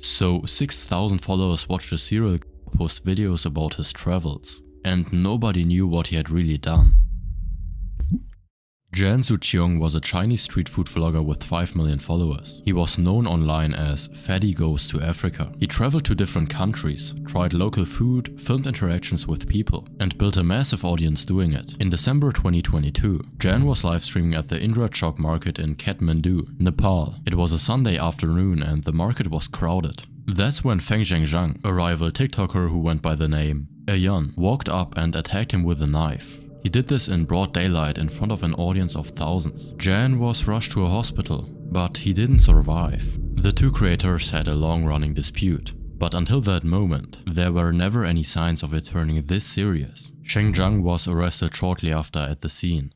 So 6,000 followers watched a serial killer post videos about his travels, and nobody knew what he had really done. Jan Zuqiong was a Chinese street food vlogger with 5 million followers. He was known online as Fatty Goes to Africa. He traveled to different countries, tried local food, filmed interactions with people, and built a massive audience doing it. In December 2022, Jan was live streaming at the Indra Chowk market in Kathmandu, Nepal. It was a Sunday afternoon and the market was crowded. That's when Feng Zhengzhang, a rival TikToker who went by the name Ayan, walked up and attacked him with a knife. He did this in broad daylight in front of an audience of thousands. Jan was rushed to a hospital, but he didn't survive. The two creators had a long-running dispute, but until that moment, there were never any signs of it turning this serious. Zhengzhang was arrested shortly after at the scene.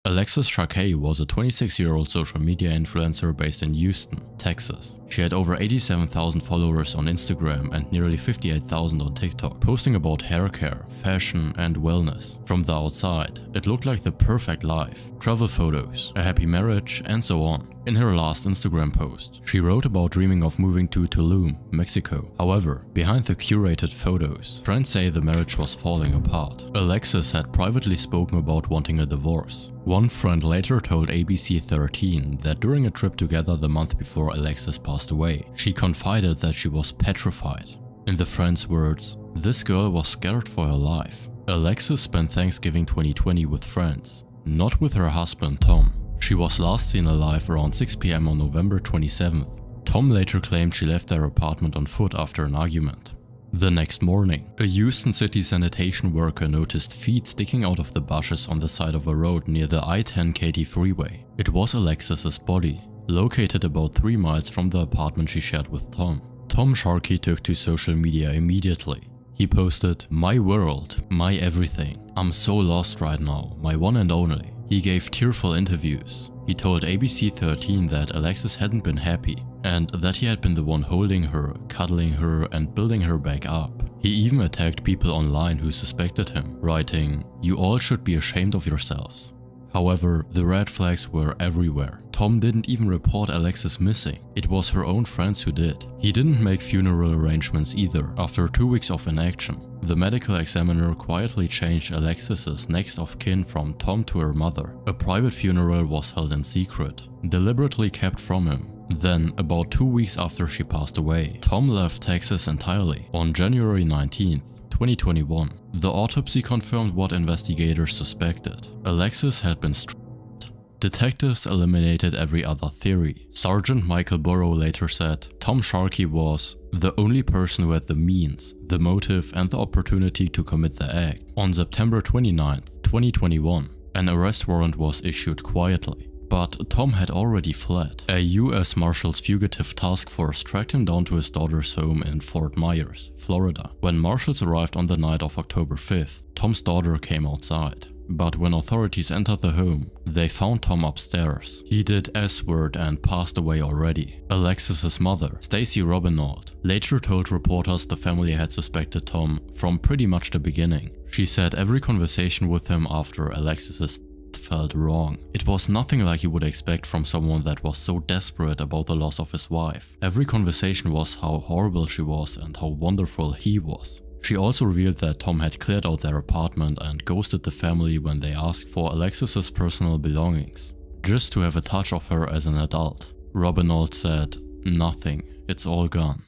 Alexis Sharkey was a 26-year-old social media influencer based in Houston, Texas. She had over 87,000 followers on Instagram and nearly 58,000 on TikTok, posting about hair care, fashion and wellness. From the outside, it looked like the perfect life. Travel photos, a happy marriage and so on. In her last Instagram post, she wrote about dreaming of moving to Tulum, Mexico. However, behind the curated photos, friends say the marriage was falling apart. Alexis had privately spoken about wanting a divorce. One friend later told ABC 13 that during a trip together the month before Alexis passed away, she confided that she was petrified. In the friend's words, this girl was scared for her life. Alexis spent Thanksgiving 2020 with friends, not with her husband Tom. She was last seen alive around 6 PM on November 27th. Tom later claimed she left their apartment on foot after an argument. The next morning, a Houston city sanitation worker noticed feet sticking out of the bushes on the side of a road near the I-10 Katy freeway. It was Alexis's body, located about 3 miles from the apartment she shared with Tom. Tom Sharkey took to social media immediately. He posted, "My world, my everything. I'm so lost right now, my one and only." He gave tearful interviews. He told ABC 13 that Alexis hadn't been happy and that he had been the one holding her, cuddling her and building her back up. He even attacked people online who suspected him, writing, "You all should be ashamed of yourselves." However, the red flags were everywhere. Tom didn't even report Alexis missing. It was her own friends who did. He didn't make funeral arrangements either. After 2 weeks of inaction, the medical examiner quietly changed Alexis's next of kin from Tom to her mother. A private funeral was held in secret, deliberately kept from him. Then, about 2 weeks after she passed away, Tom left Texas entirely. On January 19th, 2021, the autopsy confirmed what investigators suspected. Alexis had been strangled. Detectives eliminated every other theory. Sergeant Michael Burrow later said, Tom Sharkey was the only person who had the means, the motive and the opportunity to commit the act. On September 29th, 2021, an arrest warrant was issued quietly. But Tom had already fled. A US Marshals Fugitive Task Force tracked him down to his daughter's home in Fort Myers, Florida. When marshals arrived on the night of October 5th, Tom's daughter came outside. But when authorities entered the home, they found Tom upstairs. He did S-word and passed away already. Alexis's mother, Stacy Robinault, later told reporters the family had suspected Tom from pretty much the beginning. She said every conversation with him after Alexis's felt wrong. It was nothing like you would expect from someone that was so desperate about the loss of his wife. Every conversation was how horrible she was and how wonderful he was. She also revealed that Tom had cleared out their apartment and ghosted the family when they asked for Alexis's personal belongings, just to have a touch of her as an adult. Robinault said, "Nothing, it's all gone."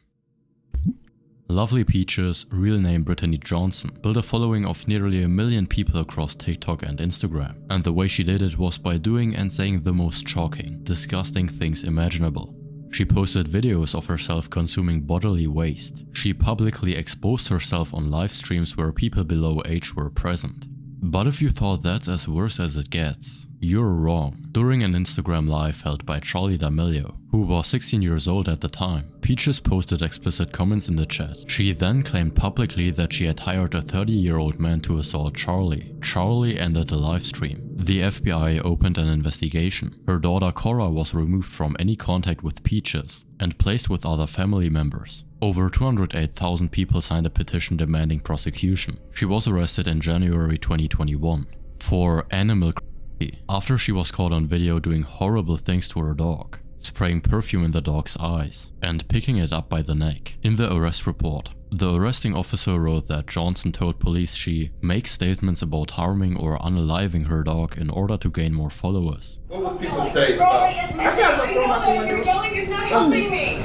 Lovely Peaches, real name Brittany Johnson, built a following of nearly 1 million people across TikTok and Instagram, and the way she did it was by doing and saying the most shocking, disgusting things imaginable. She posted videos of herself consuming bodily waste. She publicly exposed herself on live streams where people below age were present. But if you thought that's as worse as it gets, you're wrong. During an Instagram live held by Charlie D'Amelio, who was 16 years old at the time, Peaches posted explicit comments in the chat. She then claimed publicly that she had hired a 30-year-old man to assault Charlie. Charlie ended the live stream. The FBI opened an investigation. Her daughter Cora was removed from any contact with Peaches and placed with other family members. Over 208,000 people signed a petition demanding prosecution. She was arrested in January 2021 for animal cruelty after she was caught on video doing horrible things to her dog, spraying perfume in the dog's eyes and picking it up by the neck. In the arrest report, The arresting officer wrote that Johnson told police she makes statements about harming or unaliving her dog in order to gain more followers. What would people say about... I said I'm gonna throw him out the window. You're yelling is not helping me.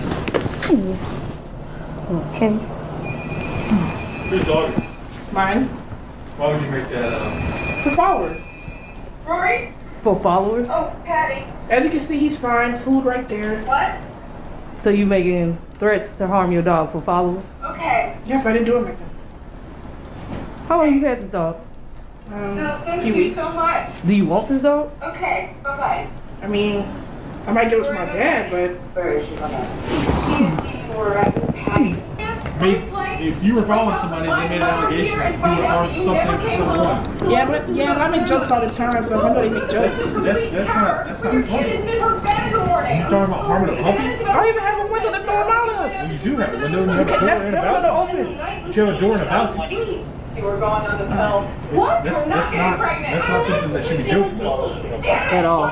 Okay. Whose dog? Mine. Why would you make that For followers. Rory? For followers. Oh, Patty. As you can see, he's fine. Food right there. What? So you making threats to harm your dog for followers? Okay. Yes, but I didn't do it like that. How long you had this dog? No, A thank few you weeks. so much. Do you want this dog? Okay, bye-bye. I mean, I might give it to my dad, but Where is she? She is eating more right. This Patty's. If you were following somebody and they made an allegation that you would harm something to someone. yeah, but I make jokes all the time, so I know they make jokes. That's not funny. Her bed in the morning. You talking about harming a puppy? I don't even have a window to throw him out of. You do have a window and you have a door and a That window balcony. open. But you have a door and a balcony. You were going on the pill. What? That's not something that should be joking about. At all.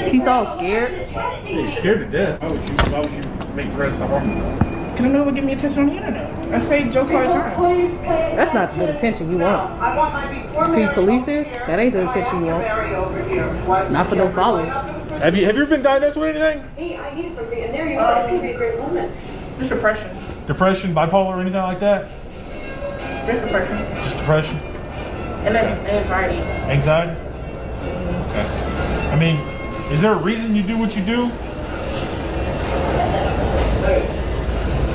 He's all scared. You're scared to death. Why would you make threats to harm him? Because I know it would get me attention on the internet. I say jokes all the time. That's not the attention you want. I want my before See police here? That ain't the attention you want. over here. Not for no followers. Have you ever been diagnosed with anything? Hey, I need something, and there you are. It's gonna be a great moment. Just depression. Depression, bipolar, or anything like that? Just depression. Just depression? And then anxiety. Anxiety? Okay. I mean, is there a reason you do what you do?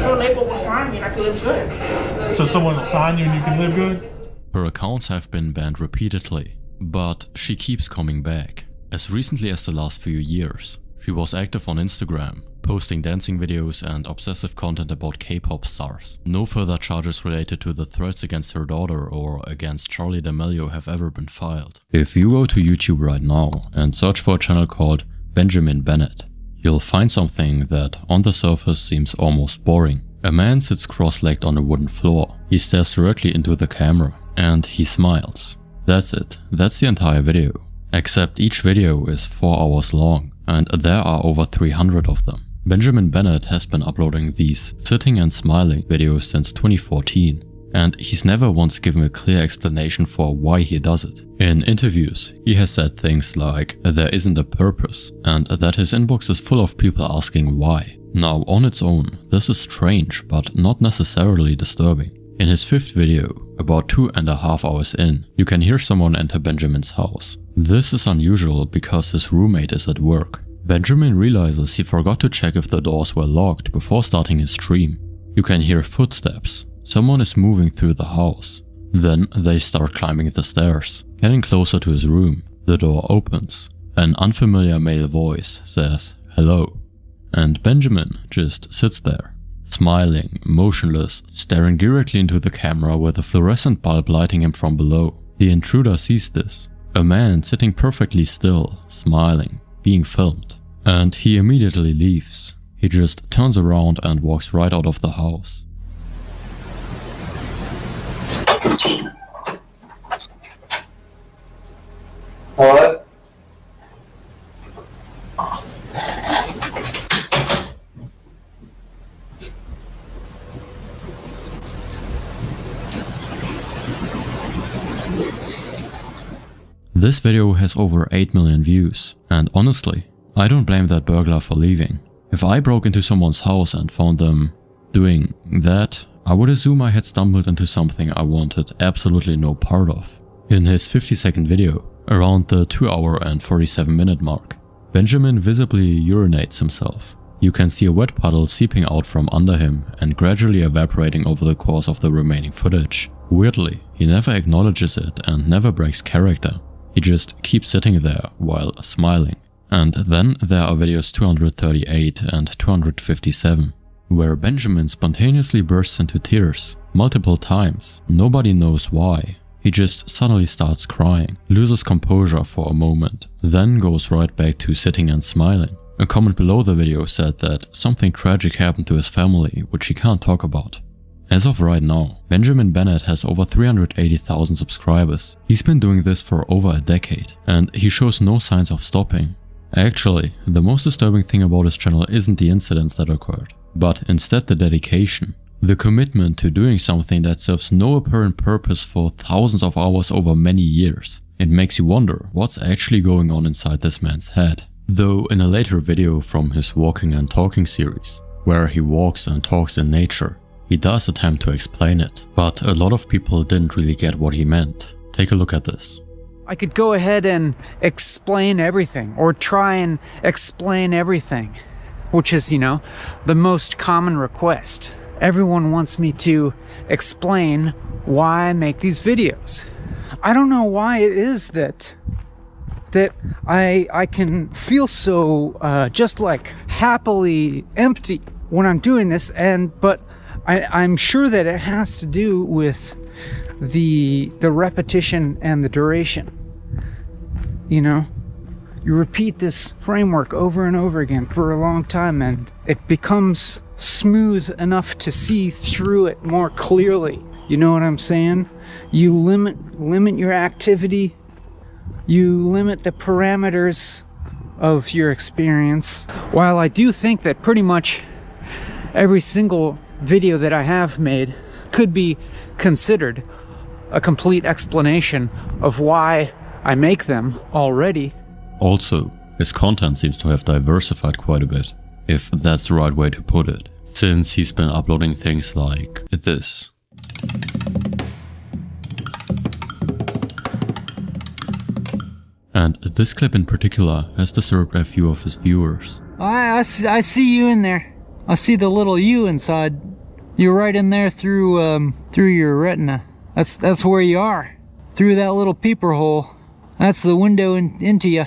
So label will find me and I can live good. So someone will sign you and you can live good? Her accounts have been banned repeatedly, but she keeps coming back. As recently as the last few years, she was active on Instagram, posting dancing videos and obsessive content about K-pop stars. No further charges related to the threats against her daughter or against Charli D'Amelio have ever been filed. If you go to YouTube right now and search for a channel called Benjamin Bennett, you'll find something that on the surface seems almost boring. A man sits cross-legged on a wooden floor. He stares directly into the camera and he smiles. That's it. That's the entire video. Except each video is 4 hours long and there are over 300 of them. Benjamin Bennett has been uploading these sitting and smiling videos since 2014, and he's never once given a clear explanation for why he does it. In interviews, he has said things like there isn't a purpose and that his inbox is full of people asking why. Now, on its own, this is strange but not necessarily disturbing. In his 5th video, about 2.5 hours in, you can hear someone enter Benjamin's house. This is unusual because his roommate is at work. Benjamin realizes he forgot to check if the doors were locked before starting his stream. You can hear footsteps. Someone is moving through the house. Then they start climbing the stairs, getting closer to his room. The door opens. An unfamiliar male voice says, "Hello." And Benjamin just sits there, smiling, motionless, staring directly into the camera with a fluorescent bulb lighting him from below. The intruder sees this. A man sitting perfectly still, smiling, being filmed. And he immediately leaves. He just turns around and walks right out of the house. What? This video has over 8 million views, and honestly, I don't blame that burglar for leaving. If I broke into someone's house and found them doing that, I would assume I had stumbled into something I wanted absolutely no part of. In his 50-second video, around the 2 hour and 47 minute mark, Benjamin visibly urinates himself. You can see a wet puddle seeping out from under him and gradually evaporating over the course of the remaining footage. Weirdly, he never acknowledges it and never breaks character. He just keeps sitting there while smiling. And then there are videos 238 and 257, where Benjamin spontaneously bursts into tears multiple times. Nobody knows why. He just suddenly starts crying, loses composure for a moment, then goes right back to sitting and smiling. A comment below the video said that something tragic happened to his family, which he can't talk about. As of right now, Benjamin Bennett has over 380,000 subscribers. He's been doing this for over a decade, and he shows no signs of stopping. Actually, the most disturbing thing about his channel isn't the incidents that occurred, but instead the dedication. The commitment to doing something that serves no apparent purpose for thousands of hours over many years. It makes you wonder what's actually going on inside this man's head. Though in a later video from his Walking and Talking series, where he walks and talks in nature, he does attempt to explain it, but a lot of people didn't really get what he meant. Take a look at this. I could go ahead and explain everything, or try and explain everything, which is, the most common request. Everyone wants me to explain why I make these videos. I don't know why it is that I can feel so just like happily empty when I'm doing this, but I'm sure that it has to do with the repetition and the duration. You repeat this framework over and over again for a long time, and it becomes smooth enough to see through it more clearly. You know what I'm saying? You limit your activity. You limit the parameters of your experience. While I do think that pretty much every single video that I have made could be considered a complete explanation of why I make them already. Also, his content seems to have diversified quite a bit, if that's the right way to put it, since he's been uploading things like this. And this clip in particular has disturbed a few of his viewers. I see you in there. I see the little you inside. You're right in there through your retina. That's where you are. Through that little peeper hole. That's the window into you.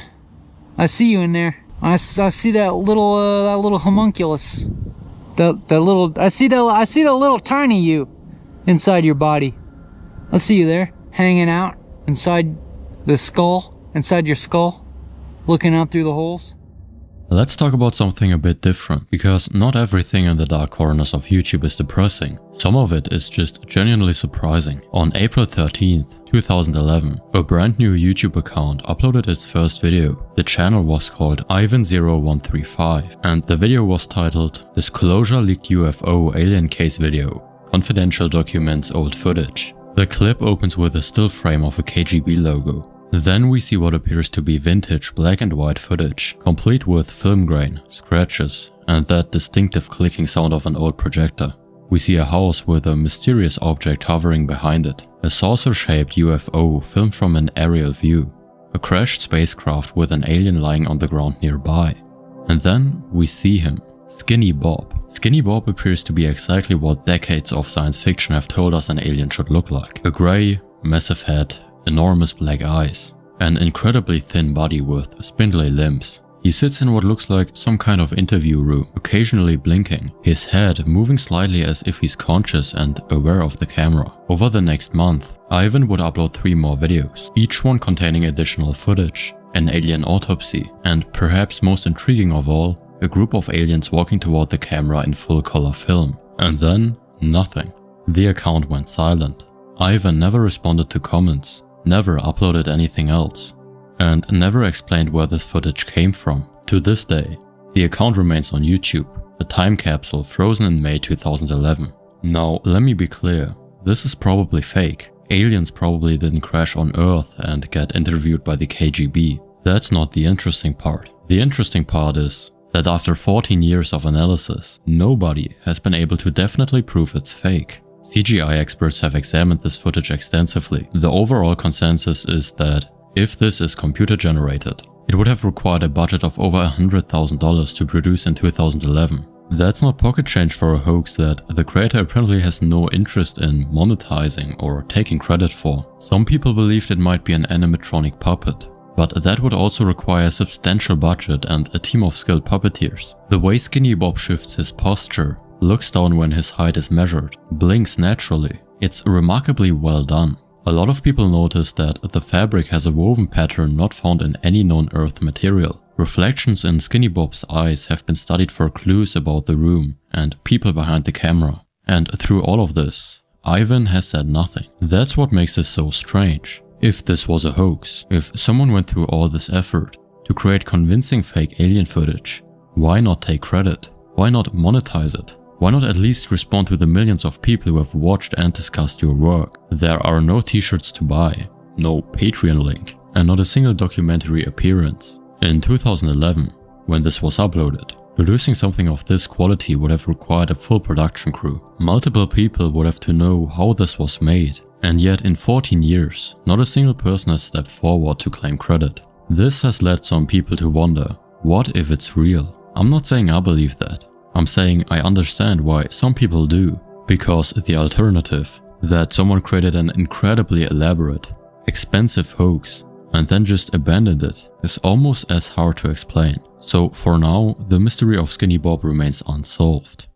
I see you in there. I see that little homunculus. I see the little tiny you inside your body. I see you there, hanging out inside the skull. Inside your skull, looking out through the holes. Let's talk about something a bit different, because not everything in the dark corners of YouTube is depressing. Some of it is just genuinely surprising. On April 13th, 2011, a brand new YouTube account uploaded its first video. The channel was called Ivan0135, and the video was titled Disclosure Leaked UFO Alien Case Video. Confidential documents old footage. The clip opens with a still frame of a KGB logo. Then we see what appears to be vintage black and white footage, complete with film grain, scratches, and that distinctive clicking sound of an old projector. We see a house with a mysterious object hovering behind it, a saucer-shaped UFO filmed from an aerial view, a crashed spacecraft with an alien lying on the ground nearby. And then we see him, Skinny Bob. Skinny Bob appears to be exactly what decades of science fiction have told us an alien should look like. A grey, massive head, enormous black eyes, an incredibly thin body with spindly limbs. He sits in what looks like some kind of interview room, occasionally blinking, his head moving slightly as if he's conscious and aware of the camera. Over the next month, Ivan would upload 3 more videos, each one containing additional footage, an alien autopsy, and perhaps most intriguing of all, a group of aliens walking toward the camera in full color film. And then, nothing. The account went silent. Ivan never responded to comments, never uploaded anything else, and never explained where this footage came from. To this day, the account remains on YouTube, a time capsule frozen in May 2011. Now, let me be clear, this is probably fake. Aliens probably didn't crash on Earth and get interviewed by the KGB. That's not the interesting part. The interesting part is that after 14 years of analysis, nobody has been able to definitely prove it's fake. CGI experts have examined this footage extensively. The overall consensus is that if this is computer generated, it would have required a budget of over $100,000 to produce in 2011. That's not pocket change for a hoax that the creator apparently has no interest in monetizing or taking credit for. Some people believed it might be an animatronic puppet, but that would also require a substantial budget and a team of skilled puppeteers. The way Skinny Bob shifts his posture, looks down when his height is measured, blinks naturally. It's remarkably well done. A lot of people notice that the fabric has a woven pattern not found in any known Earth material. Reflections in Skinny Bob's eyes have been studied for clues about the room and people behind the camera. And through all of this, Ivan has said nothing. That's what makes this so strange. If this was a hoax, if someone went through all this effort to create convincing fake alien footage, why not take credit? Why not monetize it? Why not at least respond to the millions of people who have watched and discussed your work? There are no t-shirts to buy, no Patreon link, and not a single documentary appearance. In 2011, when this was uploaded, producing something of this quality would have required a full production crew. Multiple people would have to know how this was made, and yet in 14 years, not a single person has stepped forward to claim credit. This has led some people to wonder, what if it's real? I'm not saying I believe that. I'm saying I understand why some people do, because the alternative, that someone created an incredibly elaborate, expensive hoax and then just abandoned it, is almost as hard to explain. So for now, the mystery of Skinny Bob remains unsolved.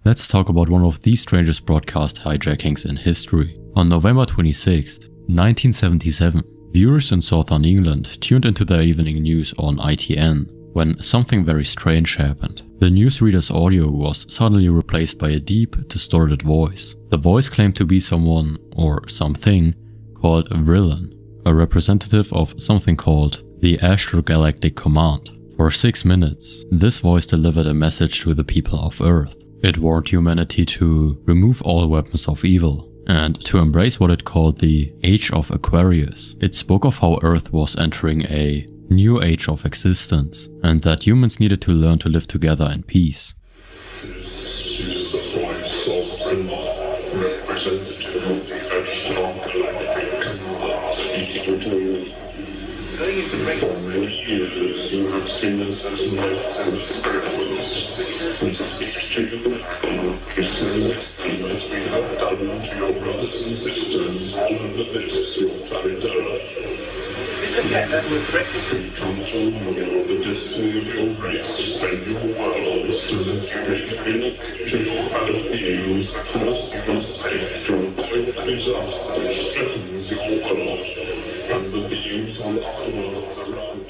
Let's talk about one of the strangest broadcast hijackings in history. On November 26, 1977, viewers in southern England tuned into their evening news on ITN when something very strange happened. The newsreader's audio was suddenly replaced by a deep, distorted voice. The voice claimed to be someone, or something, called Vrillon, a representative of something called the Astrogalactic Command. For 6 minutes, this voice delivered a message to the people of Earth. It warned humanity to remove all weapons of evil and to embrace what it called the Age of Aquarius. It spoke of how Earth was entering a new age of existence and that humans needed to learn to live together in peace. This is the voice of Vrillon, representative of the Astrogalactic Command, speaking to you. For many years you have seen us as knights and experiments. We speak to you and present as we have done to your brothers and sisters all over this, your planet Earth. We come to know the destiny of your race and your world so that you may communicate to your fellow beings the course you must take to avoid the disaster which threatens your world and the beings on other worlds around you.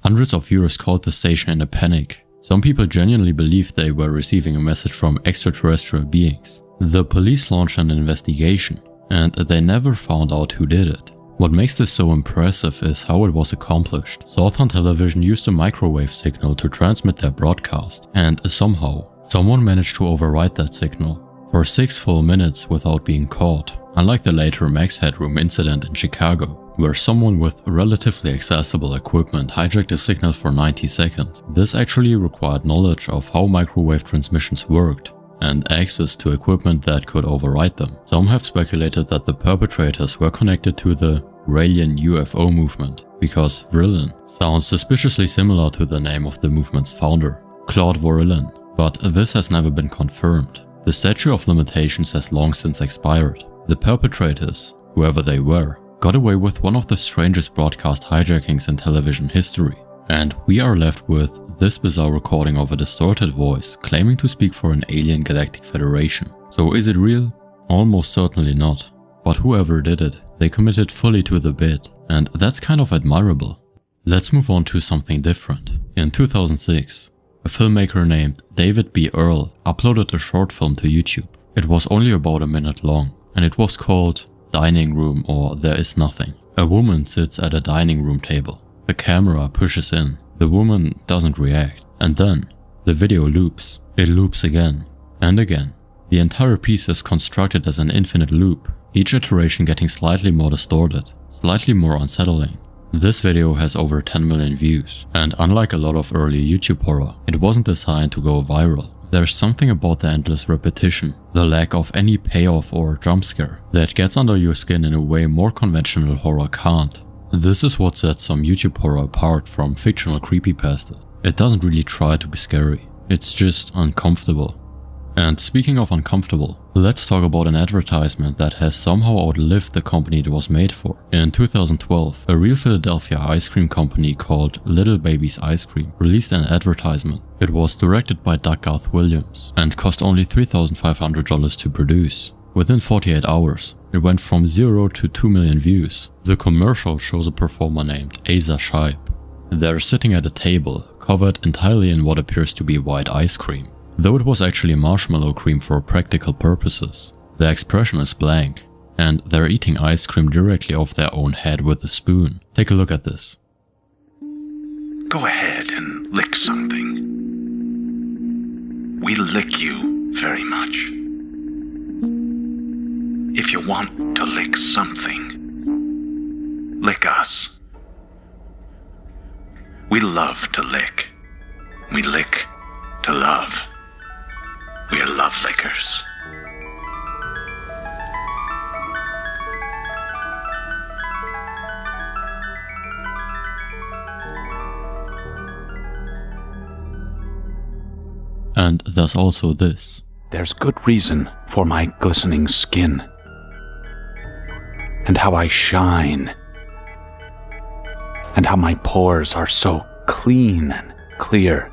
Hundreds of viewers called the station in a panic. Some people genuinely believed they were receiving a message from extraterrestrial beings. The police launched an investigation, and they never found out who did it. What makes this so impressive is how it was accomplished. Southern Television used a microwave signal to transmit their broadcast, and somehow, someone managed to override that signal for 6 full minutes without being caught, unlike the later Max Headroom incident in Chicago, where someone with relatively accessible equipment hijacked a signal for 90 seconds. This actually required knowledge of how microwave transmissions worked and access to equipment that could override them. Some have speculated that the perpetrators were connected to the Raelian UFO movement, because Vrillon sounds suspiciously similar to the name of the movement's founder, Claude Vorillon, but this has never been confirmed. The statute of limitations has long since expired. The perpetrators, whoever they were, got away with one of the strangest broadcast hijackings in television history. And we are left with this bizarre recording of a distorted voice claiming to speak for an alien galactic federation. So is it real? Almost certainly not. But whoever did it, they committed fully to the bit, and that's kind of admirable. Let's move on to something different. In 2006, a filmmaker named David B. Earl uploaded a short film to YouTube. It was only about a minute long, and it was called Dining Room or There Is Nothing. A woman sits at a dining room table. The camera pushes in. The woman doesn't react. And then the video loops. It loops again and again. The entire piece is constructed as an infinite loop, each iteration getting slightly more distorted, slightly more unsettling. This video has over 10 million views, and unlike a lot of early YouTube horror, it wasn't designed to go viral. There's something about the endless repetition, the lack of any payoff or jump scare, that gets under your skin in a way more conventional horror can't. This is what sets some YouTube horror apart from fictional creepypastas. It doesn't really try to be scary, it's just uncomfortable. And speaking of uncomfortable, let's talk about an advertisement that has somehow outlived the company it was made for. In 2012, a real Philadelphia ice cream company called Little Baby's Ice Cream released an advertisement. It was directed by Doug Garth Williams and cost only $3,500 to produce. Within 48 hours, it went from 0 to 2 million views. The commercial shows a performer named Asa Scheib. They're sitting at a table, covered entirely in what appears to be white ice cream, though it was actually marshmallow cream for practical purposes. Their expression is blank, and they're eating ice cream directly off their own head with a spoon. Take a look at this. Go ahead and lick something. We lick you very much. If you want to lick something, lick us. We love to lick. We lick to love. We're love lickers. And there's also this. There's good reason for my glistening skin, and how I shine, and how my pores are so clean and clear.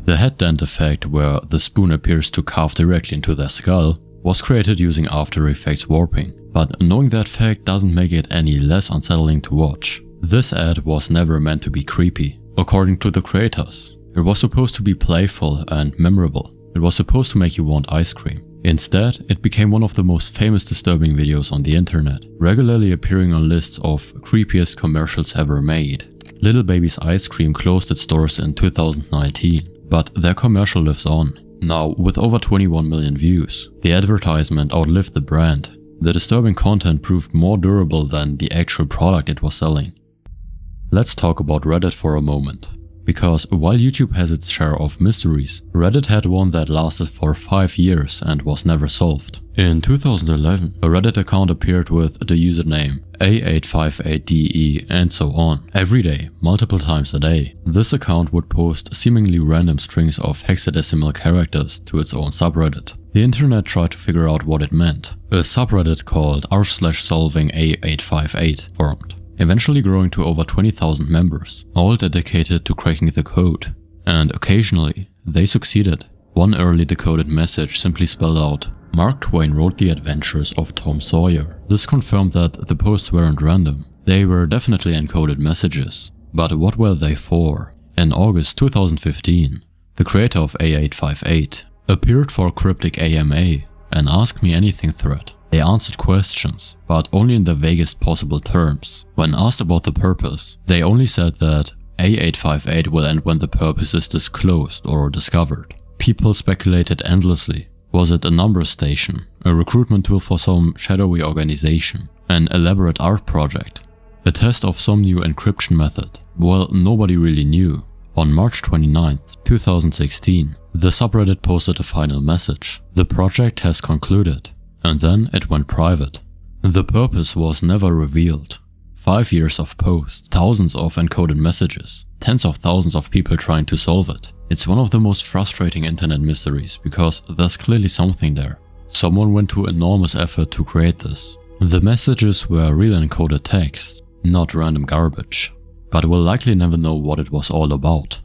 The head dent effect, where the spoon appears to carve directly into their skull, was created using After Effects warping, but knowing that fact doesn't make it any less unsettling to watch. This ad was never meant to be creepy. According to the creators, it was supposed to be playful and memorable. It was supposed to make you want ice cream. Instead, it became one of the most famous disturbing videos on the internet, regularly appearing on lists of creepiest commercials ever made. Little Baby's Ice Cream closed its doors in 2019, but their commercial lives on. Now, with over 21 million views, the advertisement outlived the brand. The disturbing content proved more durable than the actual product it was selling. Let's talk about Reddit for a moment. Because while YouTube has its share of mysteries, Reddit had one that lasted for 5 years and was never solved. In 2011, a Reddit account appeared with the username A858DE and so on, every day, multiple times a day. This account would post seemingly random strings of hexadecimal characters to its own subreddit. The internet tried to figure out what it meant. A subreddit called r/solving A858 formed, eventually growing to over 20,000 members, all dedicated to cracking the code. And occasionally, they succeeded. One early decoded message simply spelled out, "Mark Twain wrote the adventures of Tom Sawyer." This confirmed that the posts weren't random. They were definitely encoded messages. But what were they for? In August 2015, the creator of A858 appeared for a cryptic AMA, an Ask Me Anything thread. They answered questions, but only in the vaguest possible terms. When asked about the purpose, they only said that A858 will end when the purpose is disclosed or discovered. People speculated endlessly. Was it a number station, a recruitment tool for some shadowy organization, an elaborate art project, a test of some new encryption method? Well, nobody really knew. On March 29th, 2016, the subreddit posted a final message. The project has concluded. And then it went private. The purpose was never revealed. 5 years of posts, thousands of encoded messages, tens of thousands of people trying to solve it. It's one of the most frustrating internet mysteries because there's clearly something there. Someone went to enormous effort to create this. The messages were real encoded text, not random garbage, but we'll likely never know what it was all about.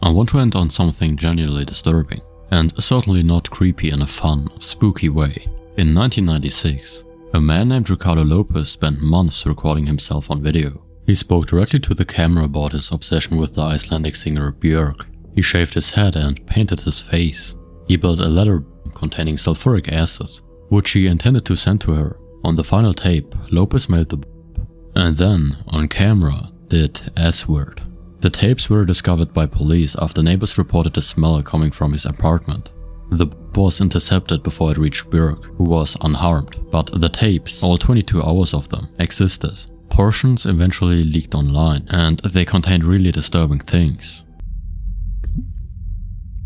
I want to end on something genuinely disturbing, and certainly not creepy in a fun, spooky way. In 1996, a man named Ricardo Lopez spent months recording himself on video. He spoke directly to the camera about his obsession with the Icelandic singer Björk. He shaved his head and painted his face. He built a letter containing sulfuric acid, which he intended to send to her. On the final tape, Lopez mailed the and then, on camera, did S-word. The tapes were discovered by police after neighbors reported a smell coming from his apartment. The was intercepted before it reached Björk, who was unharmed, but the tapes, all 22 hours of them, existed. Portions eventually leaked online, and they contained really disturbing things.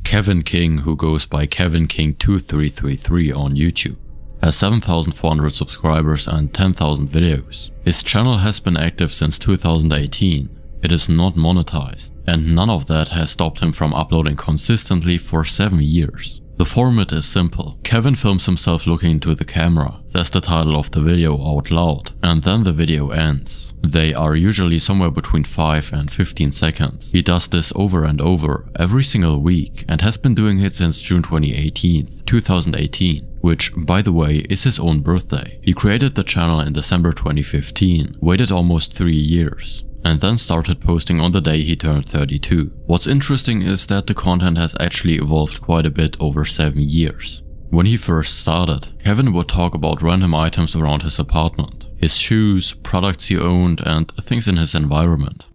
Kevin King, who goes by Kevin King 2333 on YouTube, has 7,400 subscribers and 10,000 videos. His channel has been active since 2018. It is not monetized, and none of that has stopped him from uploading consistently for 7 years. The format is simple. Kevin films himself looking into the camera, says the title of the video out loud, and then the video ends. They are usually somewhere between 5 and 15 seconds. He does this over and over, every single week, and has been doing it since June 2018, which, by the way, is his own birthday. He created the channel in December 2015, waited almost 3 years, and then started posting on the day he turned 32. What's interesting is that the content has actually evolved quite a bit over 7 years. When he first started, Kevin would talk about random items around his apartment, his shoes, products he owned, and things in his environment.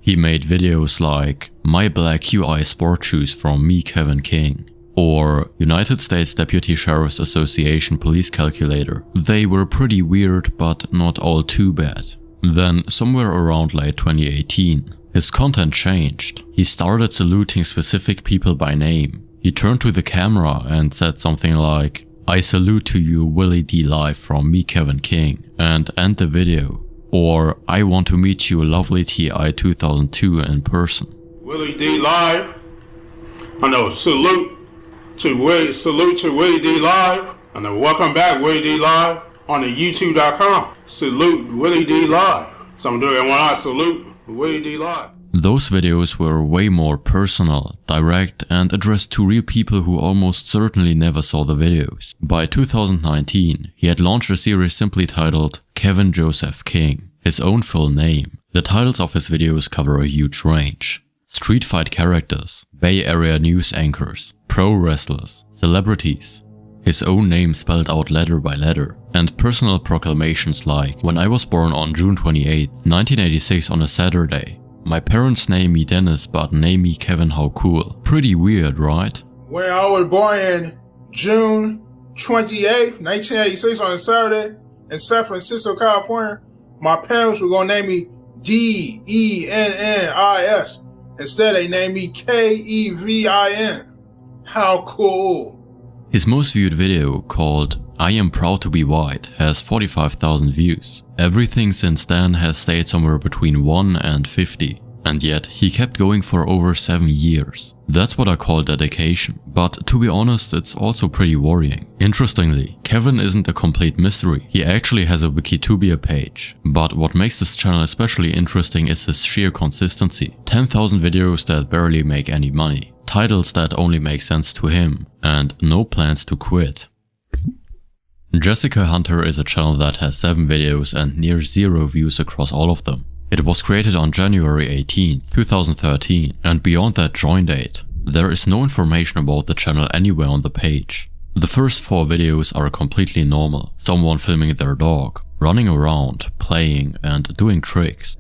He made videos like My Black QI Sport Shoes from Me Kevin King or United States Deputy Sheriff's Association Police Calculator. They were pretty weird, but not all too bad. Then, somewhere around late 2018, his content changed. He started saluting specific people by name. He turned to the camera and said something like, I salute to you Willie D live from Me Kevin King, and end the video. Or, I want to meet you lovely TI 2002 in person. Willie D live. I know, salute to Willie D live. And then welcome back Willie D live on the youtube.com. Salute Willie D live. So I'm doing it when I salute Willie D live. Those videos were way more personal, direct, and addressed to real people who almost certainly never saw the videos. By 2019, he had launched a series simply titled Kevin Joseph King, his own full name. The titles of his videos cover a huge range. Street fight characters, Bay Area news anchors, pro wrestlers, celebrities, his own name spelled out letter by letter, and personal proclamations like, when I was born on June 28, 1986 on a Saturday. My parents name me Dennis but name me Kevin, how cool. Pretty weird, right? When I was born in June 28, 1986 on a Saturday in San Francisco, California, my parents were gonna name me Dennis. Instead, they named me Kevin. How cool. His most viewed video, called I Am Proud to Be White, has 45,000 views. Everything since then has stayed somewhere between 1 and 50. And yet, he kept going for over 7 years. That's what I call dedication. But to be honest, it's also pretty worrying. Interestingly, Kevin isn't a complete mystery. He actually has a Wikitubia page. But what makes this channel especially interesting is his sheer consistency. 10,000 videos that barely make any money. Titles that only make sense to him. And no plans to quit. Jessica Hunter is a channel that has 7 videos and near 0 views across all of them. It was created on January 18, 2013, and beyond that join date, there is no information about the channel anywhere on the page. The first 4 videos are completely normal. Someone filming their dog, running around, playing, and doing tricks.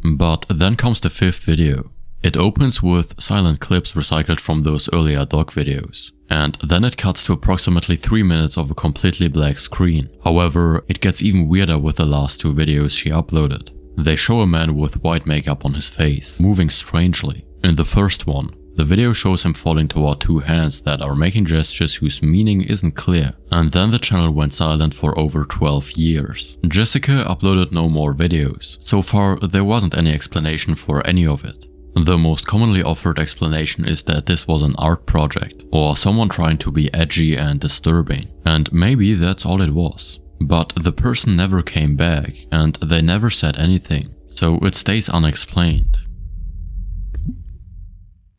But then comes the 5th video. It opens with silent clips recycled from those earlier dog videos. And then it cuts to approximately 3 minutes of a completely black screen. However, it gets even weirder with the last 2 videos she uploaded. They show a man with white makeup on his face, moving strangely. In the first one, the video shows him falling toward 2 hands that are making gestures whose meaning isn't clear. And then the channel went silent for over 12 years. Jessica uploaded no more videos. So far, there wasn't any explanation for any of it. The most commonly offered explanation is that this was an art project, or someone trying to be edgy and disturbing. And maybe that's all it was. But the person never came back, and they never said anything, so it stays unexplained.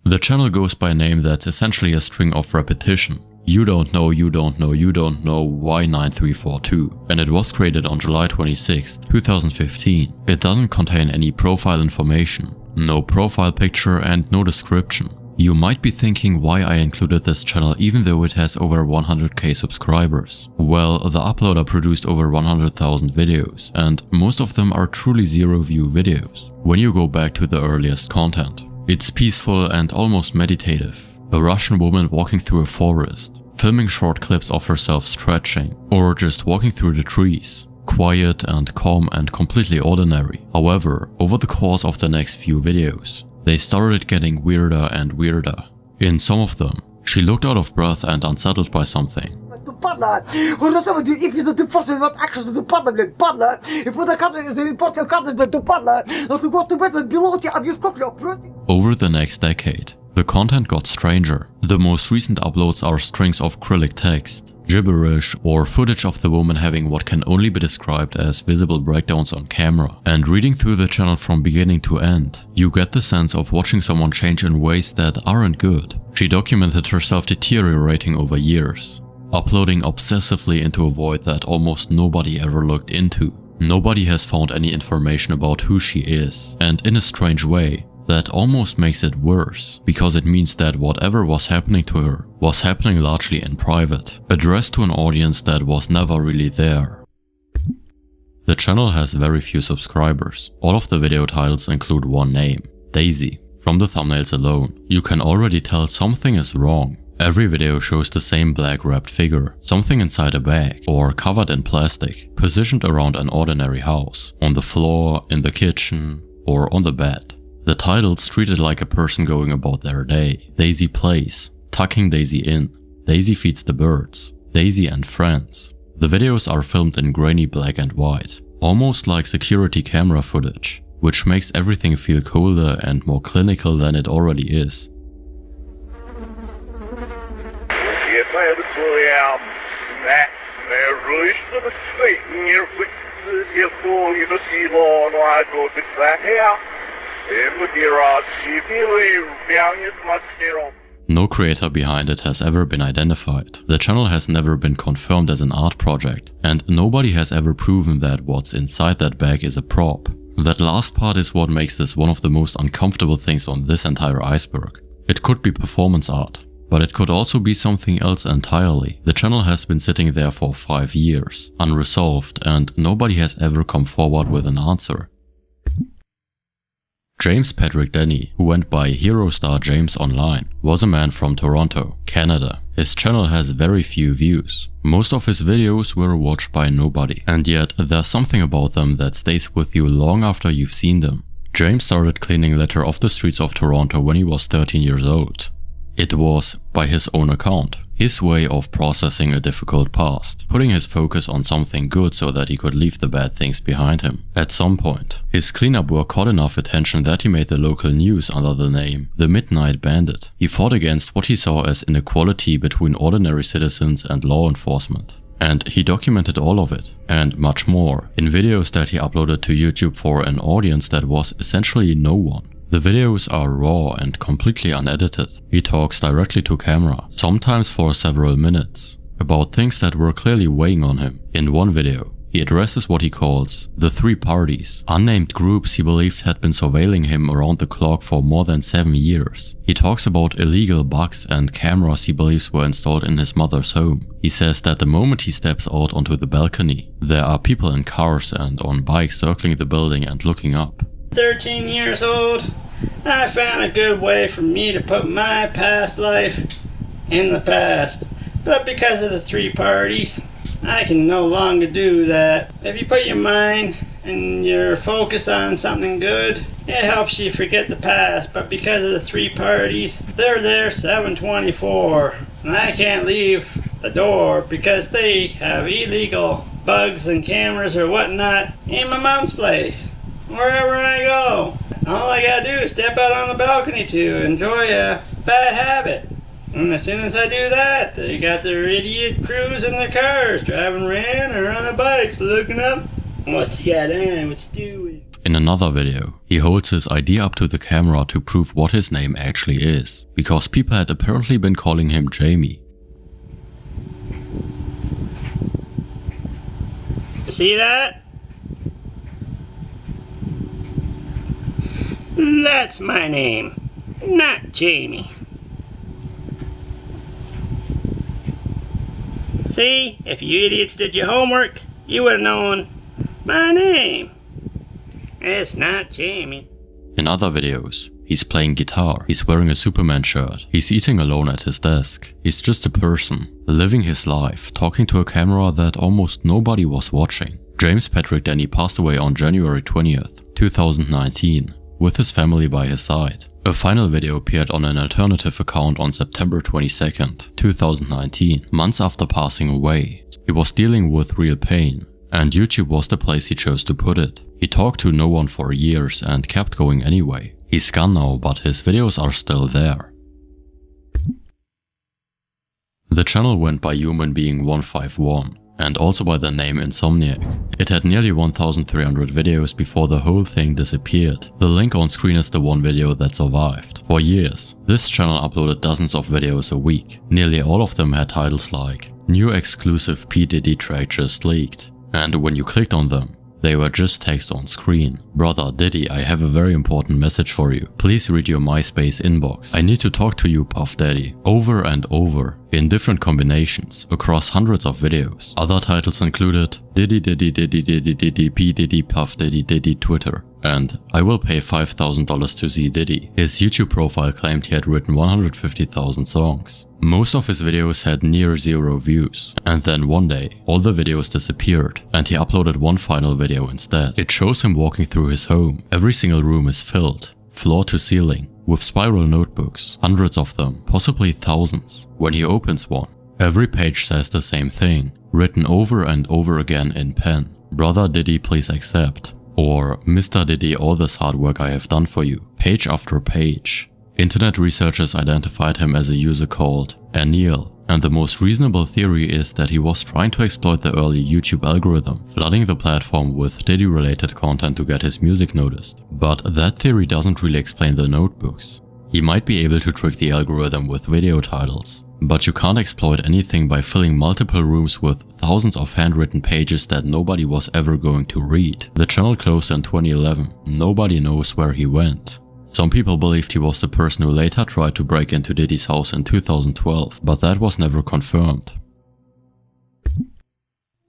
The channel goes by a name that's essentially a string of repetition. You don't know, you don't know, you don't know, Y9342, and it was created on July 26, 2015. It doesn't contain any profile information, no profile picture and no description. You might be thinking why I included this channel even though it has over 100k subscribers. Well, the uploader produced over 100,000 videos, and most of them are truly 0-view videos. When you go back to the earliest content, it's peaceful and almost meditative. A Russian woman walking through a forest, filming short clips of herself stretching, or just walking through the trees. Quiet and calm and completely ordinary. However, over the course of the next few videos, they started getting weirder and weirder. In some of them, she looked out of breath and unsettled by something. Over the next decade, the content got stranger. The most recent uploads are strings of acrylic text, gibberish, or footage of the woman having what can only be described as visible breakdowns on camera. And reading through the channel from beginning to end, you get the sense of watching someone change in ways that aren't good. She documented herself deteriorating over years, uploading obsessively into a void that almost nobody ever looked into. Nobody has found any information about who she is, and in a strange way, That almost makes it worse, because it means that whatever was happening to her was happening largely in private, addressed to an audience that was never really there. The channel has very few subscribers. All of the video titles include one name, Daisy. From the thumbnails alone, you can already tell something is wrong. Every video shows the same black wrapped figure, something inside a bag or covered in plastic, positioned around an ordinary house, on the floor, in the kitchen, or on the bed. The titles treat it like a person going about their day. Daisy plays, tucking Daisy in, Daisy feeds the birds, Daisy and friends. The videos are filmed in grainy black and white, almost like security camera footage, which makes everything feel colder and more clinical than it already is. No creator behind it has ever been identified. The channel has never been confirmed as an art project, and nobody has ever proven that what's inside that bag is a prop. That last part is what makes this one of the most uncomfortable things on this entire iceberg. It could be performance art, but it could also be something else entirely. The channel has been sitting there for 5 years, unresolved, and nobody has ever come forward with an answer. James Patrick Denny, who went by Hero Star James online, was a man from Toronto, Canada. His channel has very few views. Most of his videos were watched by nobody, and yet there's something about them that stays with you long after you've seen them. James started cleaning litter off the streets of Toronto when he was 13 years old. It was, by his own account, his way of processing a difficult past, putting his focus on something good so that he could leave the bad things behind him. At some point, his cleanup work caught enough attention that he made the local news under the name The Midnight Bandit. He fought against what he saw as inequality between ordinary citizens and law enforcement. And he documented all of it, and much more, in videos that he uploaded to YouTube for an audience that was essentially no one. The videos are raw and completely unedited. He talks directly to camera, sometimes for several minutes, about things that were clearly weighing on him. In one video, he addresses what he calls the 3 parties, unnamed groups he believed had been surveilling him around the clock for more than 7 years. He talks about illegal bugs and cameras he believes were installed in his mother's home. He says that the moment he steps out onto the balcony, there are people in cars and on bikes circling the building and looking up. 13 years old, I found a good way for me to put my past life in the past. But because of the 3 parties, I can no longer do that. If you put your mind and your focus on something good, it helps you forget the past. But because of the 3 parties, they're there 7/24. And I can't leave the door because they have illegal bugs and cameras or whatnot in my mom's place. Wherever I go, all I gotta do is step out on the balcony to enjoy a bad habit. And as soon as I do that, they got their idiot crews in their cars, driving around or on the bikes, looking up. What's he got on? What's he doing? In another video, he holds his ID up to the camera to prove what his name actually is, because people had apparently been calling him Jamie. See that? That's my name, not Jamie. See, if you idiots did your homework, you would have known my name. It's not Jamie. In other videos, he's playing guitar, he's wearing a Superman shirt, he's eating alone at his desk. He's just a person, living his life, talking to a camera that almost nobody was watching. James Patrick Denny passed away on January 20th, 2019. With his family by his side. A final video appeared on an alternative account on September 22nd, 2019, months after passing away. He was dealing with real pain, and YouTube was the place he chose to put it. He talked to no one for years and kept going anyway. He's gone now, but his videos are still there. The channel went by Human Being 151. And also by the name Insomniac. It had nearly 1,300 videos before the whole thing disappeared. The link on screen is the one video that survived. For years, this channel uploaded dozens of videos a week. Nearly all of them had titles like New Exclusive P. Diddy Track Just Leaked. And when you clicked on them, They were just text on screen. Brother Diddy, I have a very important message for you. Please read your MySpace inbox. I need to talk to you, Puff Daddy. Over and over, in different combinations, across hundreds of videos. Other titles included Diddy Diddy Diddy Diddy Diddy P Diddy Puff Diddy Diddy Twitter, and I will pay $5,000 to see Diddy. His YouTube profile claimed he had written 150,000 songs. Most of his videos had near 0 views, and then one day, all the videos disappeared, and he uploaded one final video instead. It shows him walking through his home. Every single room is filled, floor to ceiling, with spiral notebooks, hundreds of them, possibly thousands. When he opens one, every page says the same thing, written over and over again in pen. Brother Diddy, please accept. Or, Mr. Diddy, all this hard work I have done for you, page after page. Internet researchers identified him as a user called Anil, and the most reasonable theory is that he was trying to exploit the early YouTube algorithm, flooding the platform with Diddy-related content to get his music noticed. But that theory doesn't really explain the notebooks. He might be able to trick the algorithm with video titles, but you can't exploit anything by filling multiple rooms with thousands of handwritten pages that nobody was ever going to read. The channel closed in 2011. Nobody knows where he went. Some people believed he was the person who later tried to break into Diddy's house in 2012, but that was never confirmed.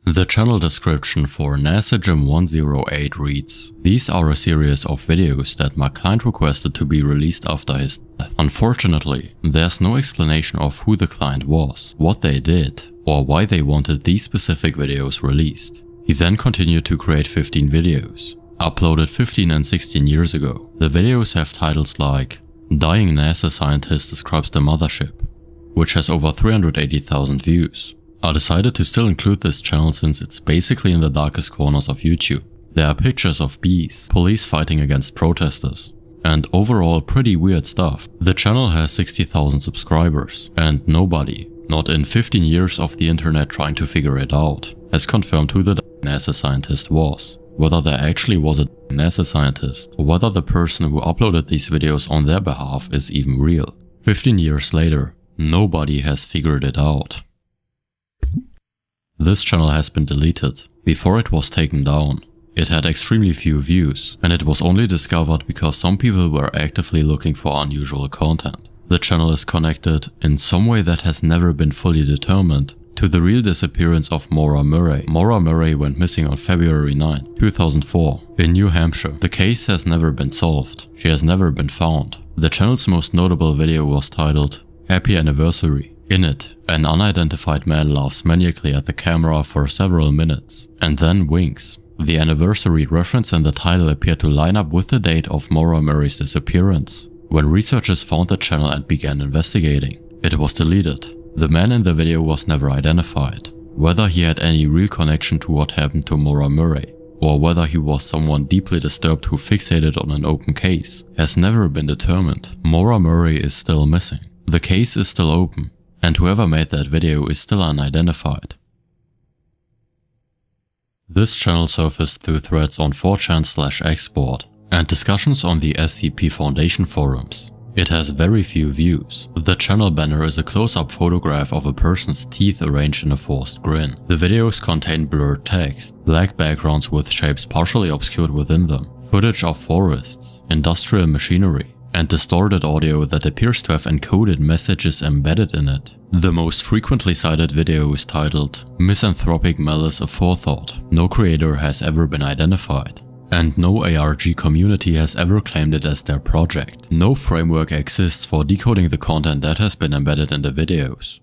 The channel description for NASAGEM108 reads, "These are a series of videos that my client requested to be released after his death. Unfortunately, there's no explanation of who the client was, what they did, or why they wanted these specific videos released." He then continued to create 15 videos, uploaded 15 and 16 years ago. The videos have titles like "Dying NASA Scientist Describes the Mothership", which has over 380,000 views. I decided to still include this channel since it's basically in the darkest corners of YouTube. There are pictures of bees, police fighting against protesters, and overall pretty weird stuff. The channel has 60,000 subscribers, and nobody, not in 15 years of the internet trying to figure it out, has confirmed who the NASA scientist was. Whether there actually was a NASA scientist, or whether the person who uploaded these videos on their behalf is even real. 15 years later, nobody has figured it out. This channel has been deleted. Before it was taken down, it had extremely few views, and it was only discovered because some people were actively looking for unusual content. The channel is connected, in some way that has never been fully determined, to the real disappearance of Maura Murray. Maura Murray went missing on February 9, 2004, in New Hampshire. The case has never been solved. She has never been found. The channel's most notable video was titled "Happy Anniversary." In it, an unidentified man laughs maniacally at the camera for several minutes, and then winks. The anniversary reference in the title appeared to line up with the date of Maura Murray's disappearance. When researchers found the channel and began investigating, it was deleted. The man in the video was never identified. Whether he had any real connection to what happened to Maura Murray, or whether he was someone deeply disturbed who fixated on an open case, has never been determined. Maura Murray is still missing. The case is still open, and whoever made that video is still unidentified. This channel surfaced through threads on 4chan/export and discussions on the SCP Foundation forums. It has very few views. The channel banner is a close-up photograph of a person's teeth arranged in a forced grin. The videos contain blurred text, black backgrounds with shapes partially obscured within them, footage of forests, industrial machinery, and distorted audio that appears to have encoded messages embedded in it. The most frequently cited video is titled "Misanthropic Malice Aforethought." No creator has ever been identified, and no ARG community has ever claimed it as their project. No framework exists for decoding the content that has been embedded in the videos.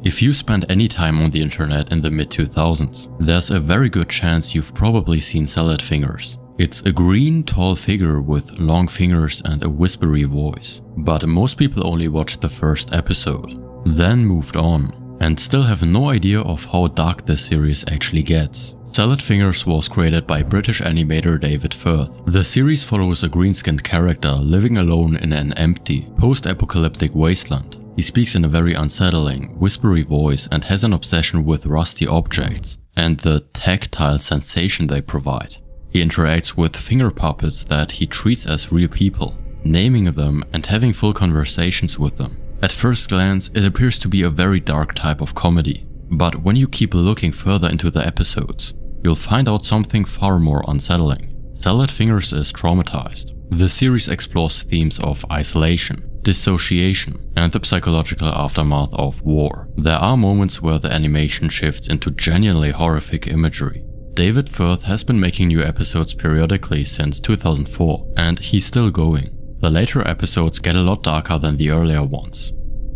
If you spent any time on the internet in the mid-2000s, there's a very good chance you've probably seen Salad Fingers. It's a green, tall figure with long fingers and a whispery voice. But most people only watched the first episode, then moved on, and still have no idea of how dark this series actually gets. Salad Fingers was created by British animator David Firth. The series follows a green-skinned character living alone in an empty, post-apocalyptic wasteland. He speaks in a very unsettling, whispery voice and has an obsession with rusty objects and the tactile sensation they provide. He interacts with finger puppets that he treats as real people, naming them and having full conversations with them. At first glance, it appears to be a very dark type of comedy, but when you keep looking further into the episodes, you'll find out something far more unsettling. Salad Fingers is traumatized. The series explores themes of isolation, dissociation, and the psychological aftermath of war. There are moments where the animation shifts into genuinely horrific imagery. David Firth has been making new episodes periodically since 2004, and he's still going. The later episodes get a lot darker than the earlier ones.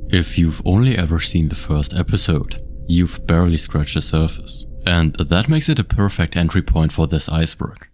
If you've only ever seen the first episode, you've barely scratched the surface. And that makes it a perfect entry point for this iceberg.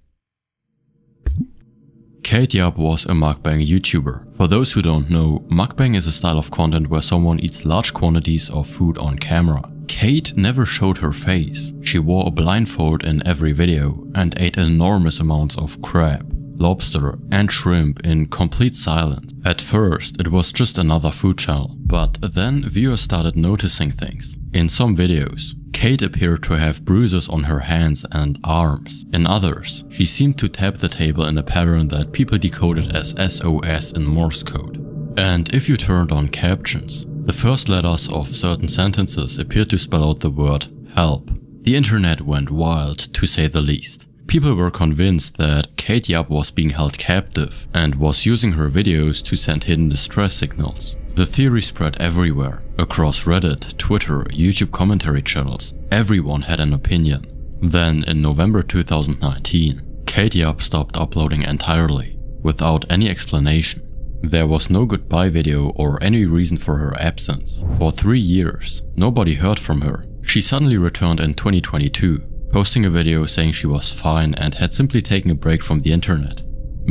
Kate Yap was a mukbang YouTuber. For those who don't know, mukbang is a style of content where someone eats large quantities of food on camera. Kate never showed her face. She wore a blindfold in every video and ate enormous amounts of crab, lobster and shrimp in complete silence. At first, it was just another food channel, but then viewers started noticing things. In some videos, Kate appeared to have bruises on her hands and arms. In others, she seemed to tap the table in a pattern that people decoded as SOS in Morse code. And if you turned on captions, the first letters of certain sentences appeared to spell out the word help. The internet went wild, to say the least. People were convinced that Kate Yap was being held captive and was using her videos to send hidden distress signals. The theory spread everywhere, across Reddit, Twitter, YouTube commentary channels. Everyone had an opinion. Then, in November 2019, Kate Yap stopped uploading entirely, without any explanation. There was no goodbye video or any reason for her absence. For 3 years, nobody heard from her. She suddenly returned in 2022, posting a video saying she was fine and had simply taken a break from the internet.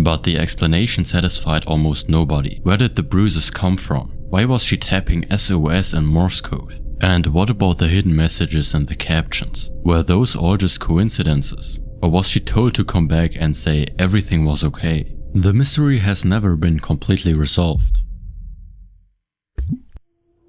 But the explanation satisfied almost nobody. Where did the bruises come from? Why was she tapping SOS in Morse code? And what about the hidden messages in the captions? Were those all just coincidences? Or was she told to come back and say everything was okay? The mystery has never been completely resolved.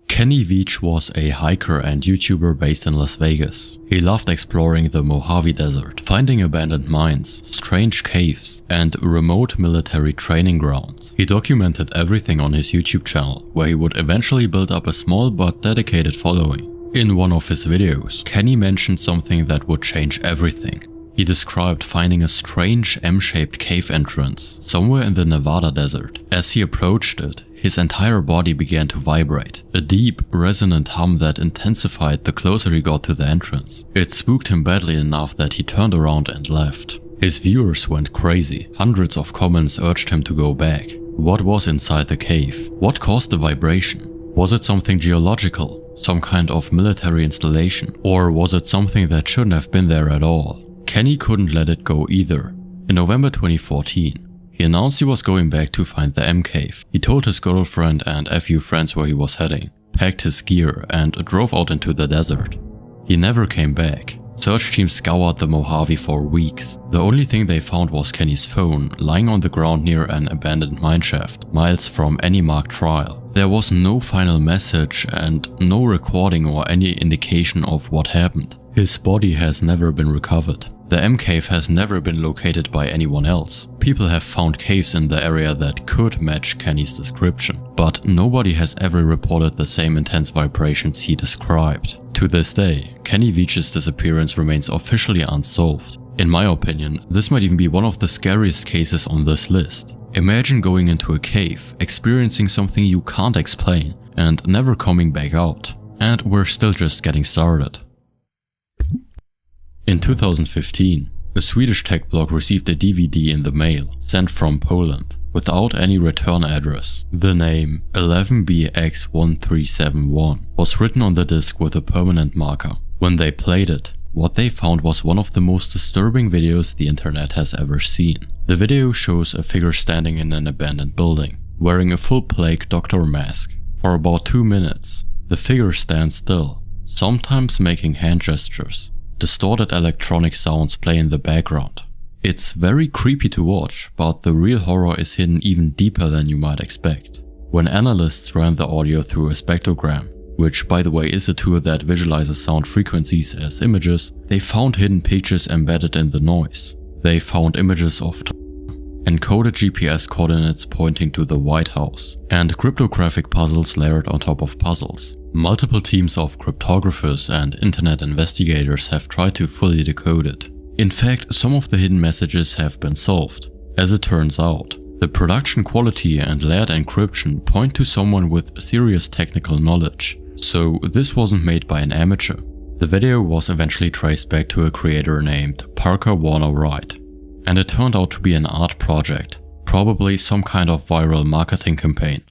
Kenny Veach was a hiker and YouTuber based in Las Vegas. He loved exploring the Mojave Desert, finding abandoned mines, strange caves, and remote military training grounds. He documented everything on his YouTube channel, where he would eventually build up a small but dedicated following. In one of his videos, Kenny mentioned something that would change everything. He described finding a strange M-shaped cave entrance somewhere in the Nevada desert. As he approached it, his entire body began to vibrate, a deep, resonant hum that intensified the closer he got to the entrance. It spooked him badly enough that he turned around and left. His viewers went crazy. Hundreds of comments urged him to go back. What was inside the cave? What caused the vibration? Was it something geological? Some kind of military installation? Or was it something that shouldn't have been there at all? Kenny couldn't let it go either. In November 2014, he announced he was going back to find the M cave. He told his girlfriend and a few friends where he was heading, packed his gear and drove out into the desert. He never came back. Search teams scoured the Mojave for weeks. The only thing they found was Kenny's phone lying on the ground near an abandoned mineshaft, miles from any marked trail. There was no final message and no recording or any indication of what happened. His body has never been recovered. The M cave has never been located by anyone else. People have found caves in the area that could match Kenny's description, but nobody has ever reported the same intense vibrations he described. To this day, Kenny Veach's disappearance remains officially unsolved. In my opinion, this might even be one of the scariest cases on this list. Imagine going into a cave, experiencing something you can't explain, and never coming back out. And we're still just getting started. In 2015, a Swedish tech blog received a DVD in the mail, sent from Poland, without any return address. The name 11BX1371 was written on the disc with a permanent marker. When they played it, what they found was one of the most disturbing videos the internet has ever seen. The video shows a figure standing in an abandoned building, wearing a full plague doctor mask. For about 2 minutes, the figure stands still, sometimes making hand gestures. Distorted electronic sounds play in the background. It's very creepy to watch, but the real horror is hidden even deeper than you might expect. When analysts ran the audio through a spectrogram, which by the way is a tool that visualizes sound frequencies as images, they found hidden pictures embedded in the noise. They found images of encoded GPS coordinates pointing to the White House, and cryptographic puzzles layered on top of puzzles. Multiple teams of cryptographers and internet investigators have tried to fully decode it. In fact, some of the hidden messages have been solved. As it turns out, the production quality and layered encryption point to someone with serious technical knowledge, so this wasn't made by an amateur. The video was eventually traced back to a creator named Parker Warner Wright, and it turned out to be an art project, probably some kind of viral marketing campaign.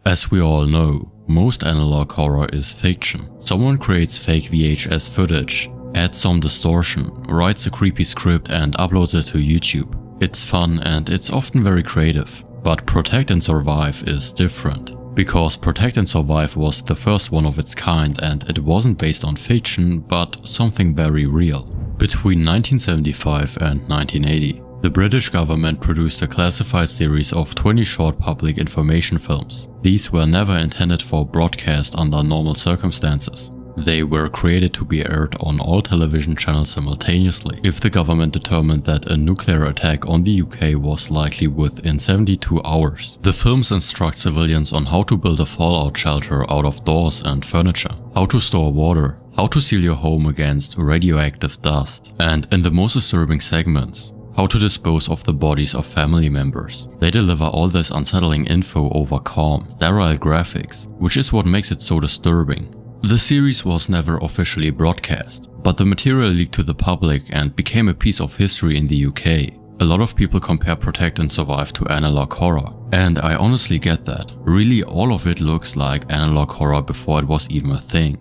As we all know, most analog horror is fiction. Someone creates fake VHS footage, adds some distortion, writes a creepy script and uploads it to YouTube. It's fun and it's often very creative. But Protect and Survive is different. Because Protect and Survive was the first one of its kind and it wasn't based on fiction but something very real. Between 1975 and 1980, the British government produced a classified series of 20 short public information films. These were never intended for broadcast under normal circumstances. They were created to be aired on all television channels simultaneously if the government determined that a nuclear attack on the UK was likely within 72 hours. The films instruct civilians on how to build a fallout shelter out of doors and furniture, how to store water, how to seal your home against radioactive dust, and in the most disturbing segments, how to dispose of the bodies of family members. They deliver all this unsettling info over calm, sterile graphics, which is what makes it so disturbing. The series was never officially broadcast, but the material leaked to the public and became a piece of history in the UK. A lot of people compare Protect and Survive to analog horror, and I honestly get that. Really, all of it looks like analog horror before it was even a thing.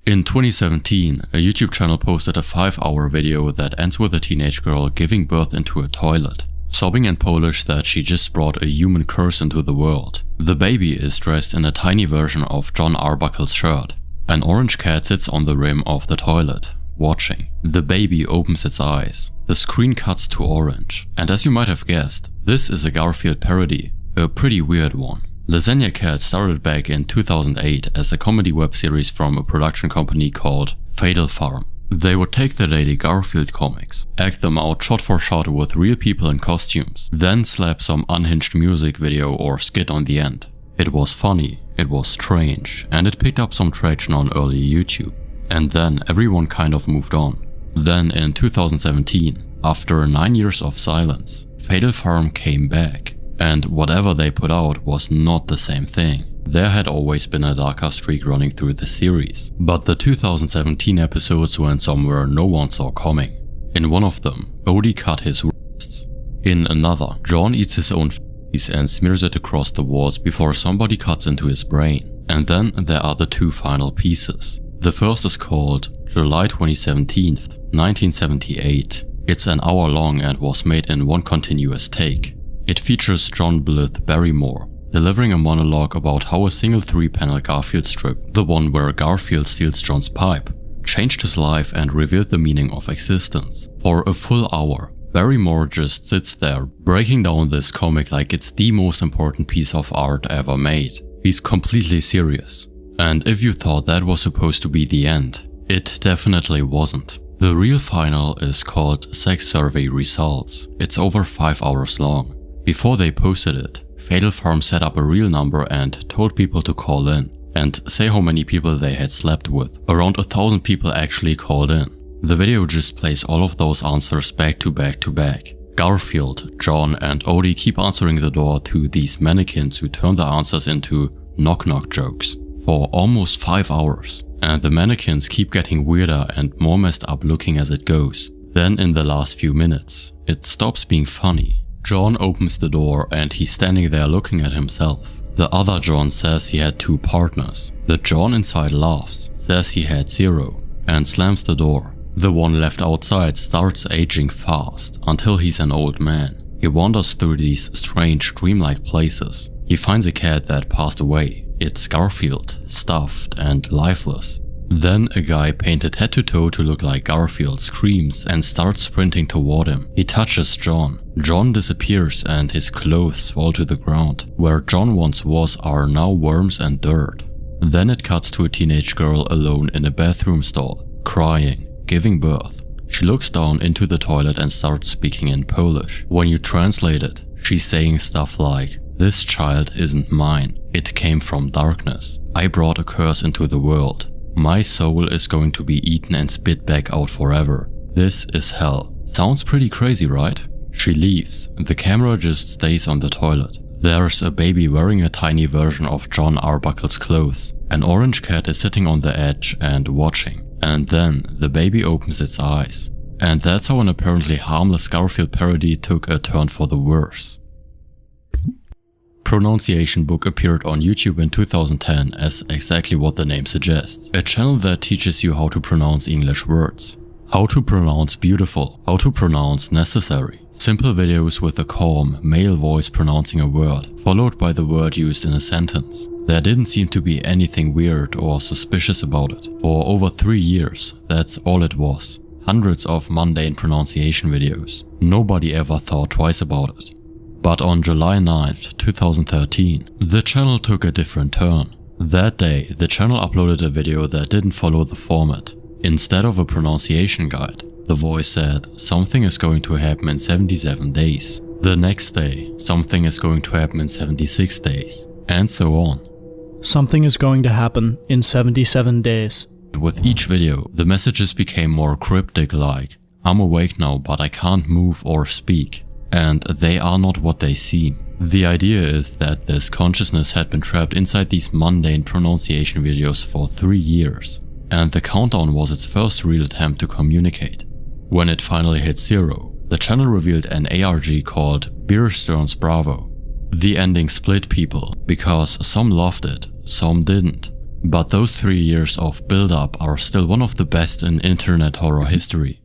In 2017, a YouTube channel posted a 5-hour video that ends with a teenage girl giving birth into a toilet, sobbing in Polish that she just brought a human curse into the world. The baby is dressed in a tiny version of John Arbuckle's shirt. An orange cat sits on the rim of the toilet, watching. The baby opens its eyes. The screen cuts to orange. And as you might have guessed, this is a Garfield parody, a pretty weird one. Lasagna Cat started back in 2008 as a comedy web series from a production company called Fatal Farm. They would take the daily Garfield comics, act them out shot for shot with real people in costumes, then slap some unhinged music video or skit on the end. It was funny, it was strange, and it picked up some traction on early YouTube. And then everyone kind of moved on. Then in 2017, after 9 years of silence, Fatal Farm came back. And whatever they put out was not the same thing. There had always been a darker streak running through the series, but the 2017 episodes went somewhere no one saw coming. In one of them, Odie cut his wrists. In another, John eats his own face and smears it across the walls before somebody cuts into his brain. And then there are the two final pieces. The first is called July 27th, 1978. It's an hour long and was made in one continuous take. It features John Blythe Barrymore, delivering a monologue about how a single 3-panel Garfield strip, the one where Garfield steals John's pipe, changed his life and revealed the meaning of existence. For a full hour, Barrymore just sits there, breaking down this comic like it's the most important piece of art ever made. He's completely serious. And if you thought that was supposed to be the end, it definitely wasn't. The real final is called Sex Survey Results. It's over 5 hours long. Before they posted it, Fatal Farm set up a real number and told people to call in and say how many people they had slept with. Around 1,000 people actually called in. The video just plays all of those answers back to back to back. Garfield, John and Odie keep answering the door to these mannequins who turn the answers into knock-knock jokes for almost 5 hours. And the mannequins keep getting weirder and more messed up looking as it goes. Then in the last few minutes, it stops being funny. John opens the door and he's standing there looking at himself. The other John says he had 2 partners. The John inside laughs, says he had 0, and slams the door. The one left outside starts aging fast until he's an old man. He wanders through these strange dreamlike places. He finds a cat that passed away. It's Garfield, stuffed and lifeless. Then a guy painted head to toe to look like Garfield screams and starts sprinting toward him. He touches John. John disappears and his clothes fall to the ground. Where John once was are now worms and dirt. Then it cuts to a teenage girl alone in a bathroom stall, crying, giving birth. She looks down into the toilet and starts speaking in Polish. When you translate it, she's saying stuff like, "This child isn't mine. It came from darkness. I brought a curse into the world. My soul is going to be eaten and spit back out forever. This is hell. Sounds pretty crazy, right? She leaves. The camera just stays on the toilet. There's a baby wearing a tiny version of John Arbuckle's clothes. An orange cat is sitting on the edge and watching. And then the baby opens its eyes. And that's how an apparently harmless Garfield parody took a turn for the worse. Pronunciation Book appeared on YouTube in 2010 as exactly what the name suggests. A channel that teaches you how to pronounce English words. How to pronounce beautiful, how to pronounce necessary. Simple videos with a calm, male voice pronouncing a word, followed by the word used in a sentence. There didn't seem to be anything weird or suspicious about it. For over 3 years, that's all it was. Hundreds of mundane pronunciation videos. Nobody ever thought twice about it. But on July 9th, 2013, the channel took a different turn. That day, the channel uploaded a video that didn't follow the format. Instead of a pronunciation guide, the voice said, something is going to happen in 77 days. The next day, something is going to happen in 76 days. And so on. Something is going to happen in 77 days. With each video, the messages became more cryptic like, I'm awake now but I can't move or speak. And they are not what they seem. The idea is that this consciousness had been trapped inside these mundane pronunciation videos for 3 years. And the countdown was its first real attempt to communicate. When it finally hit 0, the channel revealed an ARG called Beer Stearns Bravo. The ending split people, because some loved it, some didn't. But those 3 years of build-up are still one of the best in internet horror history.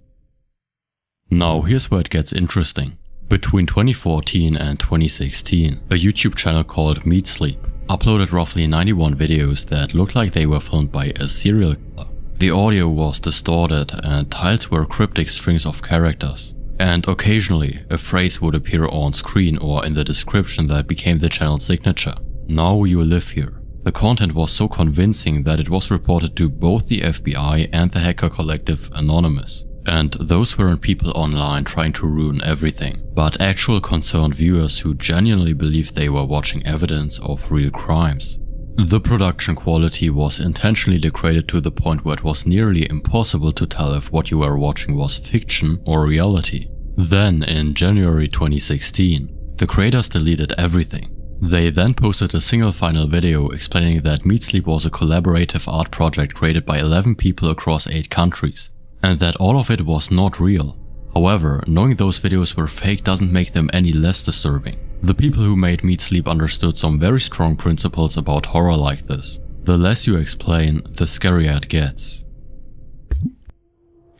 Now here's where it gets interesting. Between 2014 and 2016, a YouTube channel called Meat Sleep uploaded roughly 91 videos that looked like they were filmed by a serial killer. The audio was distorted and titles were cryptic strings of characters. And occasionally, a phrase would appear on screen or in the description that became the channel's signature. Now you live here. The content was so convincing that it was reported to both the FBI and the hacker collective Anonymous. And those weren't people online trying to ruin everything, but actual concerned viewers who genuinely believed they were watching evidence of real crimes. The production quality was intentionally degraded to the point where it was nearly impossible to tell if what you were watching was fiction or reality. Then, in January 2016, the creators deleted everything. They then posted a single final video explaining that Meat Sleep was a collaborative art project created by 11 people across 8 countries. And that all of it was not real. However, knowing those videos were fake doesn't make them any less disturbing. The people who made Meat Sleep understood some very strong principles about horror like this. The less you explain, the scarier it gets.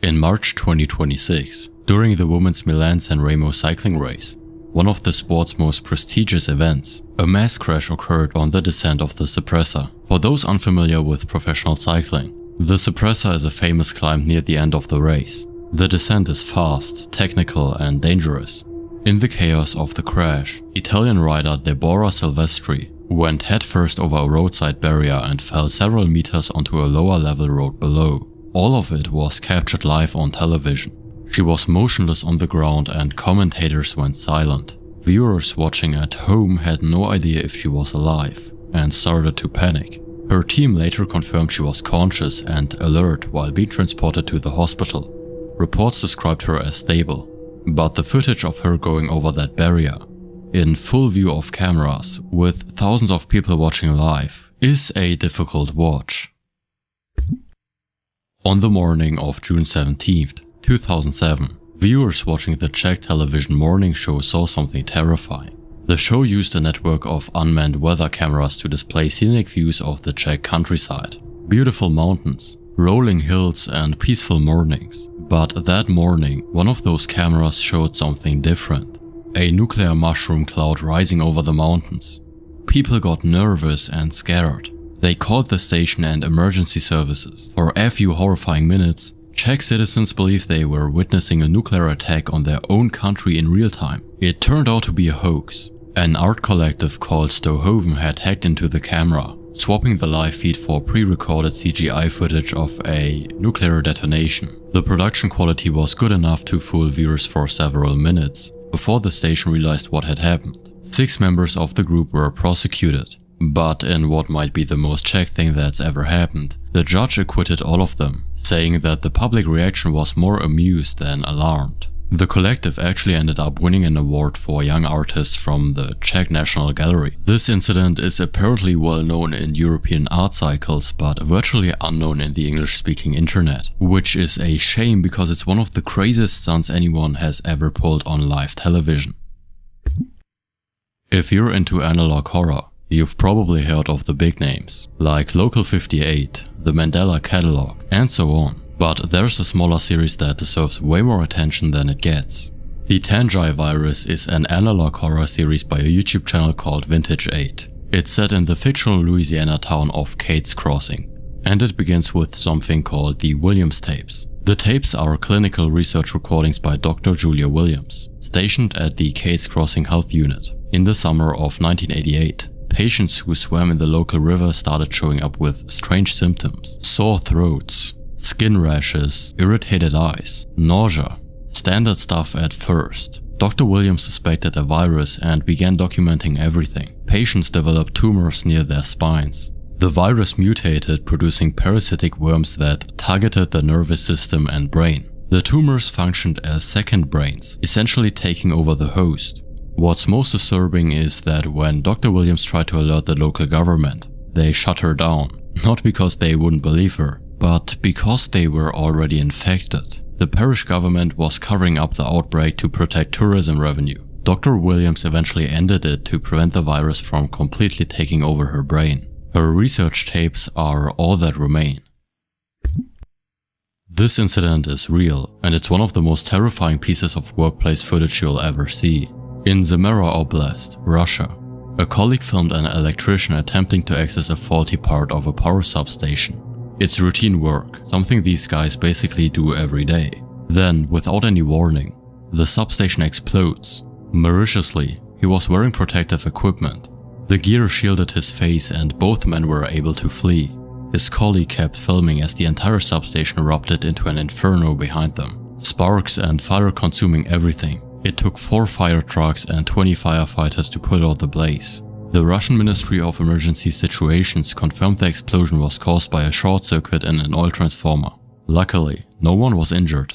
In March 2026, during the Women's Milan-San Remo cycling race, one of the sport's most prestigious events, a mass crash occurred on the descent of the Suppressor. For those unfamiliar with professional cycling, the Suppressor is a famous climb near the end of the race. The descent is fast, technical and dangerous. In the chaos of the crash, Italian rider Deborah Silvestri went headfirst over a roadside barrier and fell several meters onto a lower level road below. All of it was captured live on television. She was motionless on the ground and commentators went silent. Viewers watching at home had no idea if she was alive and started to panic. Her team later confirmed she was conscious and alert while being transported to the hospital. Reports described her as stable, but the footage of her going over that barrier, in full view of cameras, with thousands of people watching live, is a difficult watch. On the morning of June 17th, 2007, viewers watching the Czech television morning show saw something terrifying. The show used a network of unmanned weather cameras to display scenic views of the Czech countryside. Beautiful mountains, rolling hills and peaceful mornings. But that morning, one of those cameras showed something different. A nuclear mushroom cloud rising over the mountains. People got nervous and scared. They called the station and emergency services. For a few horrifying minutes, Czech citizens believed they were witnessing a nuclear attack on their own country in real time. It turned out to be a hoax. An art collective called Stohoven had hacked into the camera, swapping the live feed for pre-recorded CGI footage of a nuclear detonation. The production quality was good enough to fool viewers for several minutes, before the station realized what had happened. 6 members of the group were prosecuted, but in what might be the most Czech thing that's ever happened, The judge acquitted all of them, saying that the public reaction was more amused than alarmed. The collective actually ended up winning an award for young artists from the Czech National Gallery. This incident is apparently well known in European art cycles, but virtually unknown in the English-speaking internet, which is a shame because it's one of the craziest stunts anyone has ever pulled on live television. If you're into analog horror, you've probably heard of the big names, like Local 58, the Mandela Catalog, and so on. But there's a smaller series that deserves way more attention than it gets. The Tangi virus is an analog horror series by a YouTube channel called Vintage 8. It's set in the fictional Louisiana town of Kate's Crossing, and it begins with something called the Williams tapes. The tapes are clinical research recordings by Dr. Julia Williams, stationed at the Kate's Crossing Health Unit. In the summer of 1988, patients who swam in the local river started showing up with strange symptoms: sore throats, skin rashes, irritated eyes, nausea. Standard stuff at first. Dr. Williams suspected a virus and began documenting everything. Patients developed tumors near their spines. The virus mutated, producing parasitic worms that targeted the nervous system and brain. The tumors functioned as second brains, essentially taking over the host. What's most disturbing is that when Dr. Williams tried to alert the local government, they shut her down. Not because they wouldn't believe her, but because they were already infected. The parish government was covering up the outbreak to protect tourism revenue. Dr. Williams eventually ended it to prevent the virus from completely taking over her brain. Her research tapes are all that remain. This incident is real, and it's one of the most terrifying pieces of workplace footage you'll ever see. In Zemera Oblast, Russia, a colleague filmed an electrician attempting to access a faulty part of a power substation. It's routine work, something these guys basically do every day. Then, without any warning, the substation explodes. Maliciously, he was wearing protective equipment. The gear shielded his face and both men were able to flee. His colleague kept filming as the entire substation erupted into an inferno behind them. Sparks and fire consuming everything. It took 4 fire trucks and 20 firefighters to put out the blaze. The Russian Ministry of Emergency Situations confirmed the explosion was caused by a short circuit in an oil transformer. Luckily, no one was injured.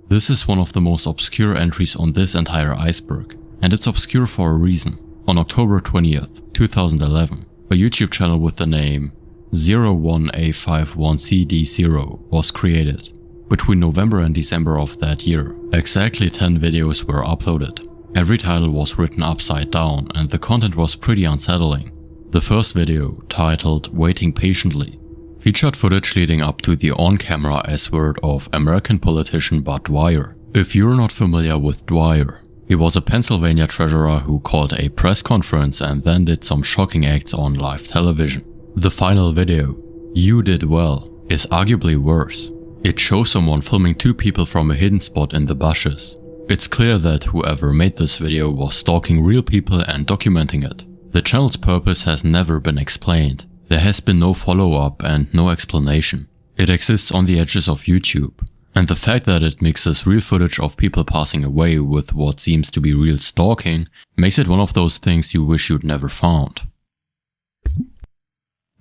This is one of the most obscure entries on this entire iceberg, and it's obscure for a reason. On October 20th, 2011, a YouTube channel with the name 01A51CD0 was created. Between November and December of that year, exactly 10 videos were uploaded. Every title was written upside down and the content was pretty unsettling. The first video, titled Waiting Patiently, featured footage leading up to the on-camera S-word of American politician Bud Dwyer. If you're not familiar with Dwyer, he was a Pennsylvania treasurer who called a press conference and then did some shocking acts on live television. The final video, You Did Well, is arguably worse. It shows someone filming 2 people from a hidden spot in the bushes. It's clear that whoever made this video was stalking real people and documenting it. The channel's purpose has never been explained. There has been no follow-up and no explanation. It exists on the edges of YouTube. And the fact that it mixes real footage of people passing away with what seems to be real stalking makes it one of those things you wish you'd never found.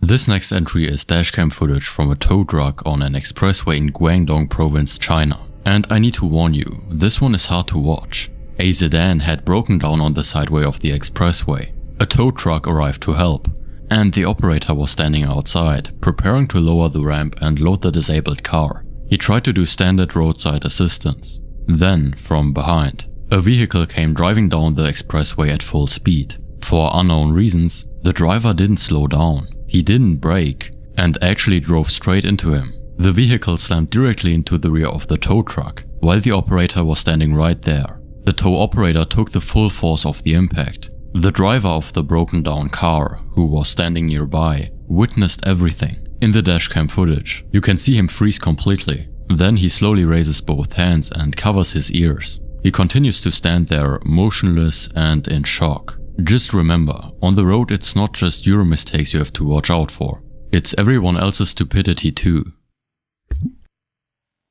This next entry is dashcam footage from a tow truck on an expressway in Guangdong province, China. And I need to warn you, this one is hard to watch. A sedan had broken down on the sideway of the expressway. A tow truck arrived to help, and the operator was standing outside, preparing to lower the ramp and load the disabled car. He tried to do standard roadside assistance. Then, from behind, a vehicle came driving down the expressway at full speed. For unknown reasons, the driver didn't slow down. He didn't brake, and actually drove straight into him. The vehicle slammed directly into the rear of the tow truck, while the operator was standing right there. The tow operator took the full force of the impact. The driver of the broken down car, who was standing nearby, witnessed everything. In the dashcam footage, you can see him freeze completely. Then he slowly raises both hands and covers his ears. He continues to stand there, motionless and in shock. Just remember, on the road it's not just your mistakes you have to watch out for. It's everyone else's stupidity too.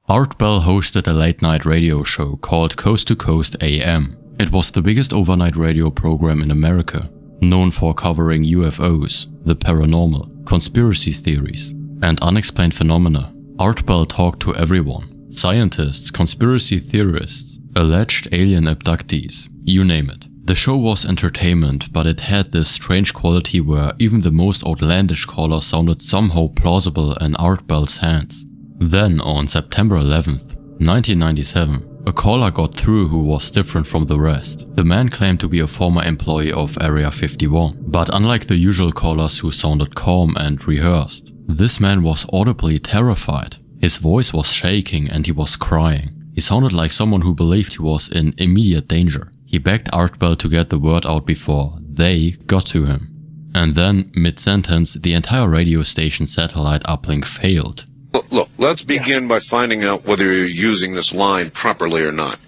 Art Bell hosted a late-night radio show called Coast to Coast AM. It was the biggest overnight radio program in America, known for covering UFOs, the paranormal, conspiracy theories, and unexplained phenomena. Art Bell talked to everyone. Scientists, conspiracy theorists, alleged alien abductees, you name it. The show was entertainment, but it had this strange quality where even the most outlandish caller sounded somehow plausible in Art Bell's hands. Then, on September 11th, 1997, a caller got through who was different from the rest. The man claimed to be a former employee of Area 51, but unlike the usual callers who sounded calm and rehearsed, this man was audibly terrified. His voice was shaking and he was crying. He sounded like someone who believed he was in immediate danger. He begged Art Bell to get the word out before they got to him. And then, mid-sentence, the entire radio station satellite uplink failed. Look, let's begin by finding out whether you're using this line properly or not.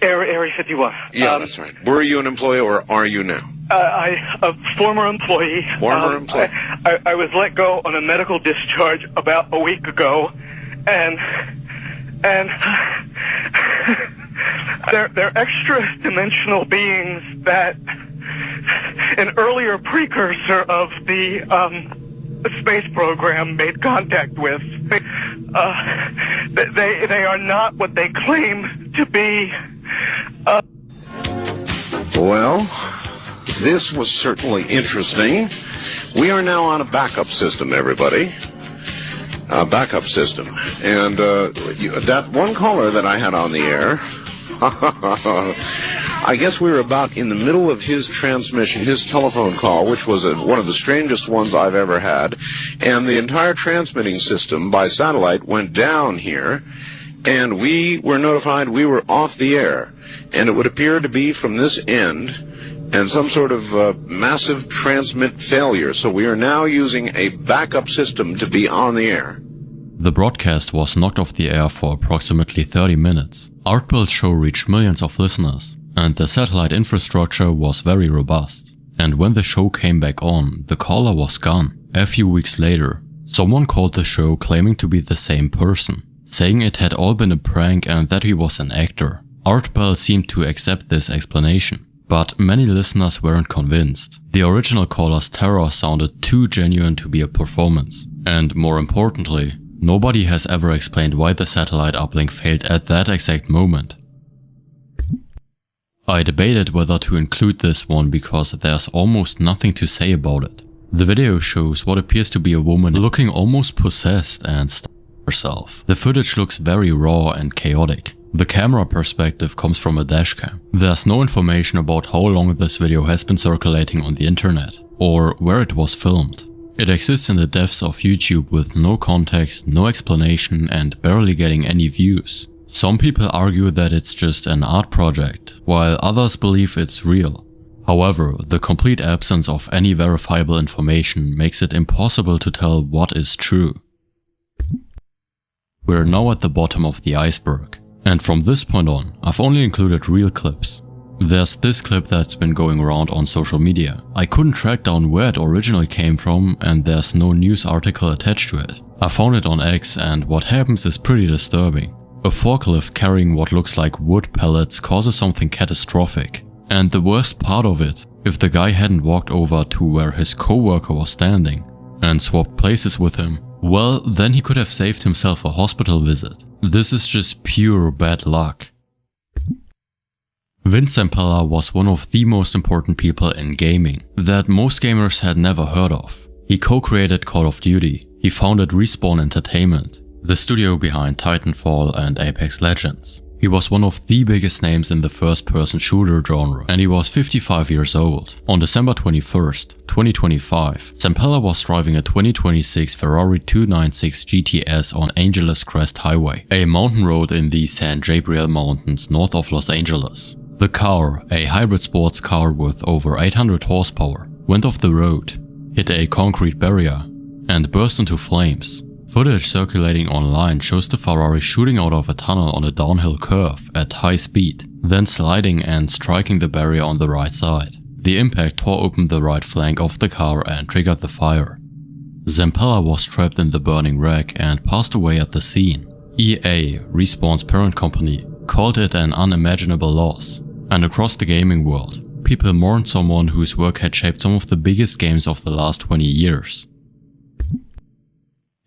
Area 51. Yeah, that's right. Were you an employee or are you now? A former employee. Former employee. I was let go on a medical discharge about a week ago, and they're extra-dimensional beings that an earlier precursor of the space program made contact with. They are not what they claim to be. Well, this was certainly interesting. We are now on a backup system, everybody. A backup system. And that one caller that I had on the air, I guess we were about in the middle of his transmission, his telephone call, which was one of the strangest ones I've ever had. And the entire transmitting system by satellite went down here, and we were notified we were off the air. And it would appear to be from this end and some sort of massive transmit failure. So we are now using a backup system to be on the air. The broadcast was knocked off the air for approximately 30 minutes. Art Bell's show reached millions of listeners, and the satellite infrastructure was very robust. And when the show came back on, the caller was gone. A few weeks later, someone called the show claiming to be the same person, saying it had all been a prank and that he was an actor. Art Bell seemed to accept this explanation, but many listeners weren't convinced. The original caller's terror sounded too genuine to be a performance, and more importantly, nobody has ever explained why the satellite uplink failed at that exact moment. I debated whether to include this one because there's almost nothing to say about it. The video shows what appears to be a woman looking almost possessed and stabbing herself. The footage looks very raw and chaotic. The camera perspective comes from a dashcam. There's no information about how long this video has been circulating on the internet, or where it was filmed. It exists in the depths of YouTube with no context, no explanation, and barely getting any views. Some people argue that it's just an art project, while others believe it's real. However, the complete absence of any verifiable information makes it impossible to tell what is true. We're now at the bottom of the iceberg, and from this point on, I've only included real clips. There's this clip that's been going around on social media. I couldn't track down where it originally came from, and there's no news article attached to it. I found it on X, and what happens is pretty disturbing. A forklift carrying what looks like wood pellets causes something catastrophic. And the worst part of it, if the guy hadn't walked over to where his co-worker was standing and swapped places with him, well, then he could have saved himself a hospital visit. This is just pure bad luck. Vince Zampella was one of the most important people in gaming that most gamers had never heard of. He co-created Call of Duty. He founded Respawn Entertainment, the studio behind Titanfall and Apex Legends. He was one of the biggest names in the first-person shooter genre, and he was 55 years old. On December 21st, 2025, Zampella was driving a 2026 Ferrari 296 GTS on Angeles Crest Highway, a mountain road in the San Gabriel Mountains north of Los Angeles. The car, a hybrid sports car with over 800 horsepower, went off the road, hit a concrete barrier, and burst into flames. Footage circulating online shows the Ferrari shooting out of a tunnel on a downhill curve at high speed, then sliding and striking the barrier on the right side. The impact tore open the right flank of the car and triggered the fire. Zampella was trapped in the burning wreck and passed away at the scene. EA, Respawn's parent company, called it an unimaginable loss. And across the gaming world, people mourned someone whose work had shaped some of the biggest games of the last 20 years.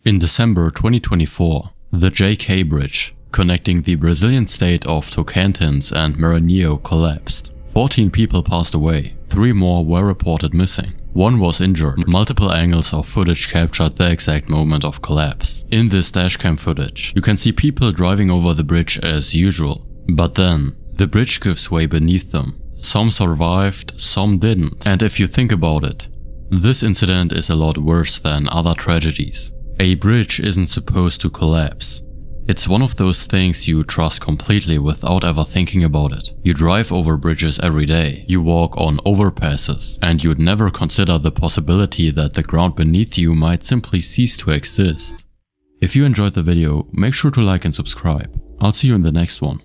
In December 2024, the JK Bridge, connecting the Brazilian state of Tocantins and Maranhão, collapsed. 14 people passed away, 3 more were reported missing. 1 was injured. Multiple angles of footage captured the exact moment of collapse. In this dashcam footage, you can see people driving over the bridge as usual. But then, the bridge gives way beneath them. Some survived, some didn't. And if you think about it, this incident is a lot worse than other tragedies. A bridge isn't supposed to collapse. It's one of those things you trust completely without ever thinking about it. You drive over bridges every day, you walk on overpasses, and you'd never consider the possibility that the ground beneath you might simply cease to exist. If you enjoyed the video, make sure to like and subscribe. I'll see you in the next one.